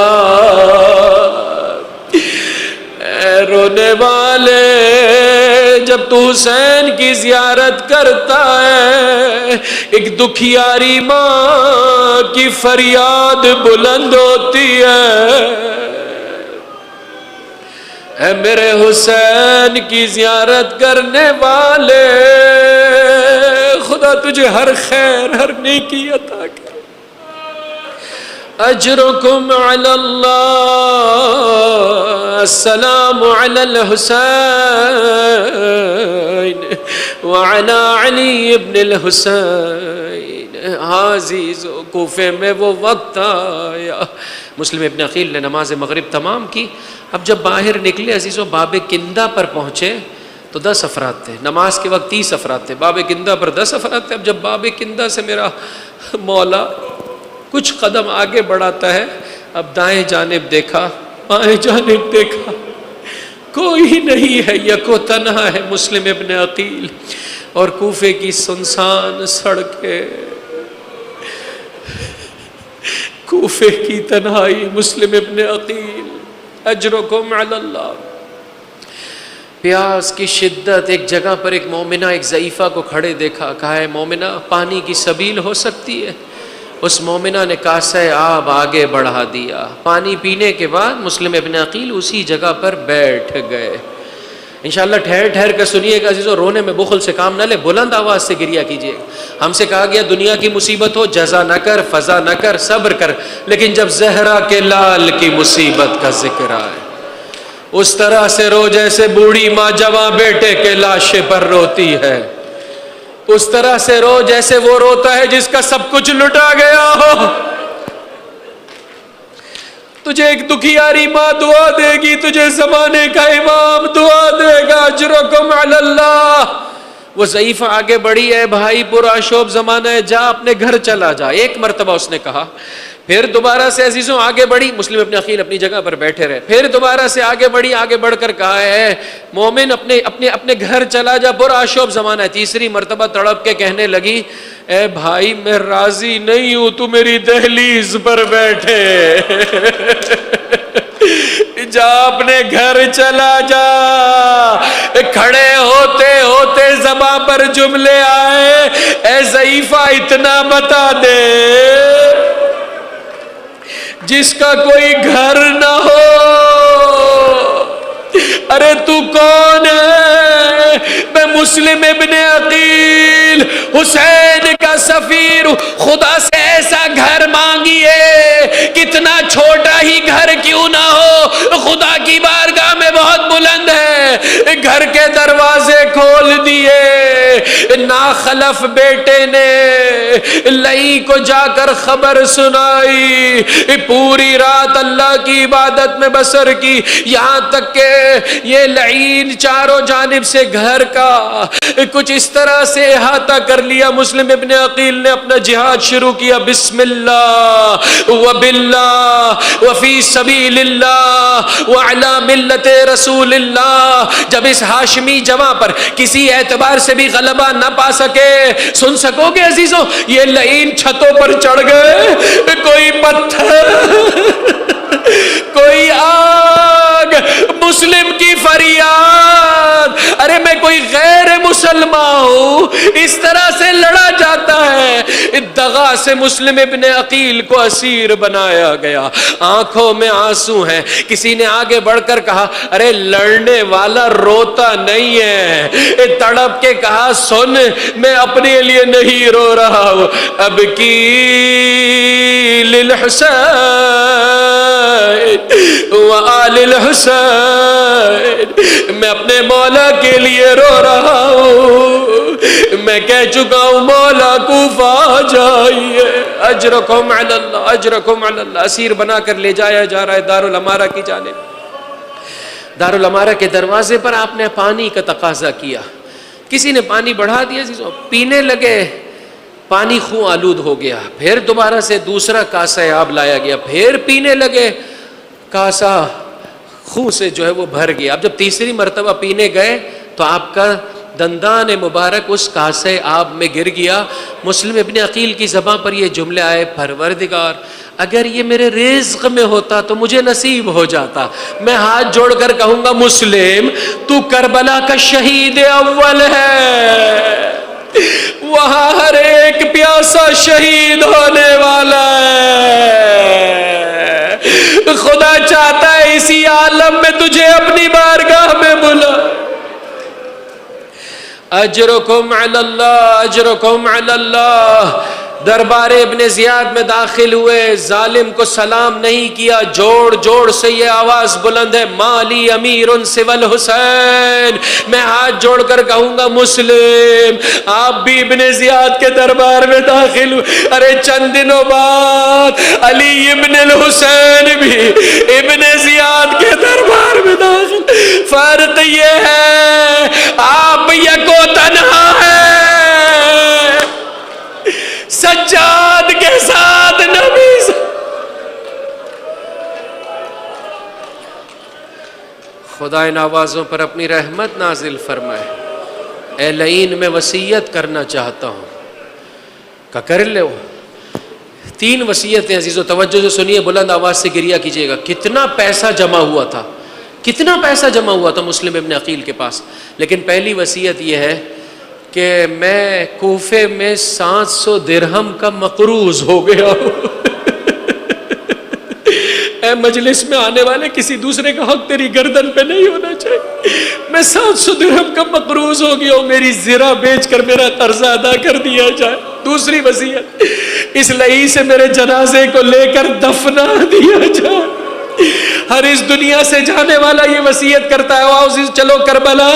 رونے والے جب تو حسین کی زیارت کرتا ہے، ایک دکھیاری ماں کی فریاد بلند ہوتی ہے، اے میرے حسین کی زیارت کرنے والے خدا تجھے ہر خیر ہر نیکی عطا کرے، اجرکم علی اللہ، السلام علی الحسین وعلی علی ابن الحسین۔ عزیزو کوفے میں وہ وقت آیا، مسلم ابن عقیل نے نماز مغرب تمام کی، اب جب باہر نکلے عزیزو باب کندہ پر پہنچے تو 10 افراد تھے، نماز کے وقت 30 افراد تھے، باب کندہ پر 10 افراد تھے۔ اب جب باب کندہ سے میرا مولا کچھ قدم آگے بڑھاتا ہے، اب دائیں جانب دیکھا، بائیں جانب دیکھا، کوئی نہیں ہے، یکو تنہا ہے مسلم ابن عقیل، اور کوفے کی سنسان سڑکیں، کوفے کی تنہائی، مسلم ابن عقیل، اجرکم علی اللہ۔ پیاس کی شدت، ایک جگہ پر ایک مومنہ ایک ضعیفہ کو کھڑے دیکھا، کہا ہے مومنہ پانی کی سبیل ہو سکتی ہے؟ اس مومنہ نے کاسہ آب آگے بڑھا دیا، پانی پینے کے بعد مسلم ابن عقیل اسی جگہ پر بیٹھ گئے۔ انشاءاللہ ٹھہر ٹھہر کر سنیے گا عزیزو، رونے میں بخل سے کام نہ لے، بلند آواز سے گریہ کیجیے۔ ہم سے کہا گیا دنیا کی مصیبت ہو جزا نہ کر، فضا نہ کر، صبر کر، لیکن جب زہرا کے لال کی مصیبت کا ذکر آئے اس طرح سے رو جیسے بوڑھی ماں جواں بیٹے کے لاشے پر روتی ہے، اس طرح سے رو جیسے وہ روتا ہے جس کا سب کچھ لٹا گیا ہو۔ تجھے ایک دکھیاری ماں دعا دے گی، تجھے زمانے کا امام دعا دے گا، اجرکم علی اللہ۔ وہ ضعیفہ آگے بڑھی، ہے بھائی پورا شوب زمانہ ہے، جا اپنے گھر چلا جا۔ ایک مرتبہ اس نے کہا پھر دوبارہ سے عزیزوں آگے بڑھی، مسلم ابن عقیل اپنی جگہ پر بیٹھے رہے، پھر دوبارہ سے آگے بڑھی، آگے بڑھ کر کہا ہے مومن اپنے گھر چلا جا، پرآشوب زمانہ ہے۔ تیسری مرتبہ تڑپ کے کہنے لگی اے بھائی میں راضی نہیں ہوں تو میری دہلیز پر بیٹھے، جا اپنے گھر چلا جا۔ کھڑے ہوتے ہوتے زباں پر جملے آئے، اے ضعیفہ اتنا بتا دے جس کا کوئی گھر نہ ہو، ارے تو کون ہے؟ میں مسلم ابن عقیل حسین کا سفیر، خدا سے ایسا گھر مانگیے کتنا چھوٹا ہی گھر کیوں نہ ہو، خدا کی بارگاہ میں بہت بلند ہے۔ گھر کے دروازے کھول دیے، ناخلف بیٹے نے لئی کو جا کر خبر سنائی، پوری رات اللہ کی عبادت میں بسر کی، یہاں تک کہ یہ لعین چاروں جانب سے گھر کا کچھ اس طرح سے احاطہ کر لیا۔ مسلم ابن عقیل نے اپنا جہاد شروع کیا، بسم اللہ وباللہ وفی سبیل اللہ وعلی ملت رسول اللہ۔ جب اس ہاشمی جماع پر کسی اعتبار سے بھی غلبہ نہ پا سکے، سن سکو گے عزیزوں، یہ لعین چھتوں پر چڑھ گئے، کوئی پتھر کوئی آگ، مسلم کی فریاد، ارے میں کوئی غیر مسلمان ہوں، اس طرح سے لڑا جاتا ہے۔ دغا سے مسلم ابن عقیل کو اسیر بنایا گیا، آنکھوں میں آنسو ہیں۔ کسی نے آگے بڑھ کر کہا ارے لڑنے والا روتا نہیں ہے، تڑپ کے کہا سن میں اپنے لیے نہیں رو رہا ہوں، اب کی للحسین وآل الحسین، میں اپنے مولا کے لیے رو رہا ہوں، میں کہہ چکا ہوں مولا کوفہ آ جائیے، اجرکم علی اللہ اجرکم علی اللہ۔ اسیر بنا کر لے جایا جا رہا ہے دارالامارہ کی جانب۔ دارالامارہ کے دروازے پر آپ نے پانی کا تقاضا کیا، کسی نے پانی بڑھا دیا، پینے لگے، پانی خون آلود ہو گیا۔ پھر دوبارہ سے دوسرا کاسہ آب لایا گیا، پھر پینے لگے، کاسہ خون سے جو ہے وہ بھر گیا۔ اب جب تیسری مرتبہ پینے گئے تو آپ کا دندان مبارک اس کاسے آب میں گر گیا۔ مسلم ابن عقیل کی زبان پر یہ جملے آئے، پروردگار اگر یہ میرے رزق میں ہوتا تو مجھے نصیب ہو جاتا۔ میں ہاتھ جوڑ کر کہوں گا مسلم تو کربلا کا شہید اول ہے، وہاں ہر ایک پیاسا شہید ہونے والا ہے، خدا چاہتا ہے اسی عالم میں تجھے اپنی بارگاہ میں بلا۔ اجرکم علی اللہ اجرکم علی اللہ۔ دربار ابن زیاد میں داخل ہوئے، ظالم کو سلام نہیں کیا، جوڑ جوڑ سے یہ آواز بلند ہے، مالی امیر سوی الحسین۔ میں ہاتھ جوڑ کر کہوں گا مسلم آپ بھی ابن زیاد کے دربار میں داخل ہوئے، ارے چند دنوں بعد علی ابن الحسین بھی ابن زیاد کے دربار میں داخل۔ فرق یہ ہے آپ یکو تنہا ہے، سجاد کے ساتھ نبی۔ خدا ان آوازوں پر اپنی رحمت نازل فرمائے۔ اے لعین میں وصیت کرنا چاہتا ہوں، کہ کر لو۔ 3 وصیتیں عزیزو، توجہ سے سنیے، بلند آواز سے گریہ کیجیے گا۔ کتنا پیسہ جمع ہوا تھا، کتنا پیسہ جمع ہوا تھا مسلم ابن عقیل کے پاس، لیکن پہلی وصیت یہ ہے کہ میں کوفے میں 700 درہم کا مقروض ہو گیا ہوں۔ اے مجلس میں آنے والے، کسی دوسرے کا حق تیری گردن پہ نہیں ہونا چاہیے۔ میں 700 درہم کا مقروض ہو گیا ہوں، میری زرہ بیچ کر میرا قرضہ ادا کر دیا جائے۔ دوسری وصیت، اس لئی سے میرے جنازے کو لے کر دفنا دیا جائے۔ ہر اس دنیا سے جانے والا یہ وصیت کرتا ہے، آؤ چلو کربلا،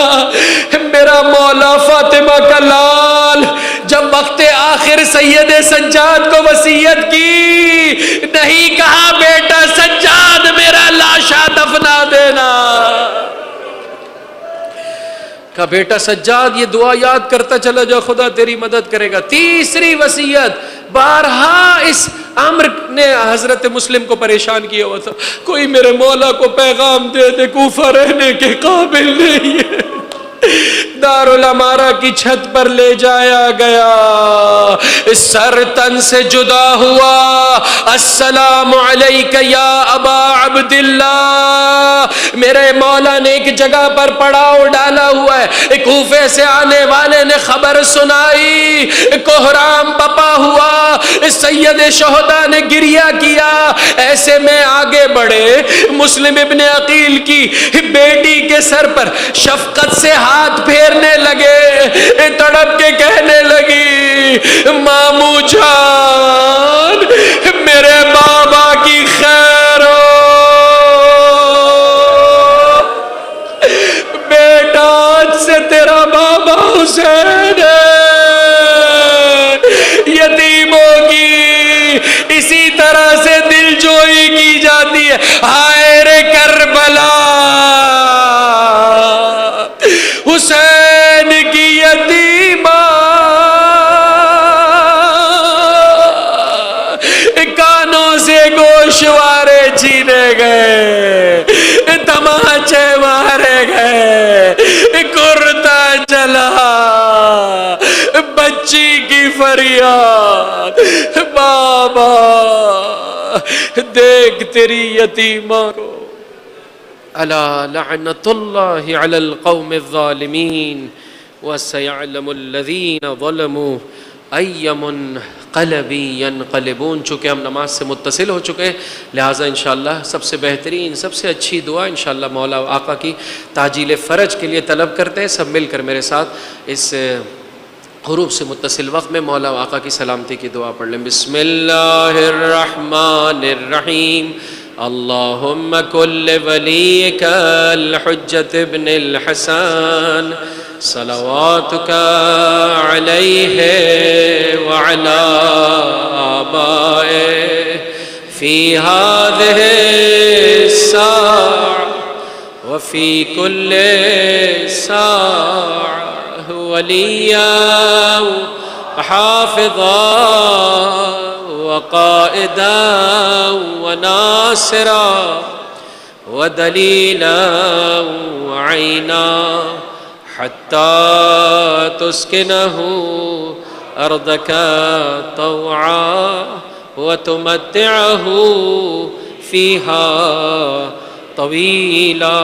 میرا مولا فاطمہ کا لال جب وقت آخر سید سجاد کو وصیت کی، نہیں کہا بیٹا سجاد میرا لاشا دفنا دینا، کہا بیٹا سجاد یہ دعا یاد کرتا چلا جا، خدا تیری مدد کرے گا۔ تیسری وصیت، بارہا اس عامر نے حضرت مسلم کو پریشان کیا ہوا تھا، کوئی میرے مولا کو پیغام دے دے، کوفہ رہنے کے قابل نہیں ہے۔ دارالامارہ کی چھت پر لے جایا گیا، سر تن سے جدا ہوا، السلام علیک یا ابا عبداللہ، میرے مولا نے ایک جگہ پر پڑاؤ ڈالا ہوا ہے، کوفے سے آنے والے نے خبر سنائی، کوہرام بپا ہوا، سید شہداء نے گریہ کیا، ایسے میں آگے بڑھے، مسلم ابن عقیل کی بیٹی کے سر پر شفقت سے ہاتھ پھیرنے لگے، تڑپ کے کہنے لگی، ماموں جان میرے بابا کی خیر ہو، بیٹا آج سے تیرا بابا حسین ہے، یتیم ہوگی۔ اسی طرح سے دل جوئی کی جاتی ہے، ہائے رے کربلا، حسین کی یتیمہ کانوں سے گوشوارے چھینے گئے، تماچے مارے گئے، کرتا جلا، بچی کی فریاد، بابا دیکھ تیری یتیمہ کو۔ الا لعنت اللہ علی القوم الظالمین وسیعلم الذین ظلموا ای منقلب ینقلبون۔ چونکہ ہم نماز سے متصل ہو چکے ہیں، لہٰذا انشاءاللہ سب سے بہترین، سب سے اچھی دعا انشاءاللہ مولا آقا کی تعجیل فرج کے لیے طلب کرتے ہیں۔ سب مل کر میرے ساتھ اس حروف سے متصل وقت میں مولا آقا کی سلامتی کی دعا پڑھ لیں۔ بسم اللہ الرحمن الرحیم، اللہم کل ولیک الحجۃ ابن الحسن صلواتک علیہ وعلی آبائہ فی ہذہ الساعة وفی کل ساعة ولیاً وحافظا وقائدا وناصرا ودلیلا وعینا حتی تسکنہ ارضک طوعا وتمتعہ فیہا طویلا۔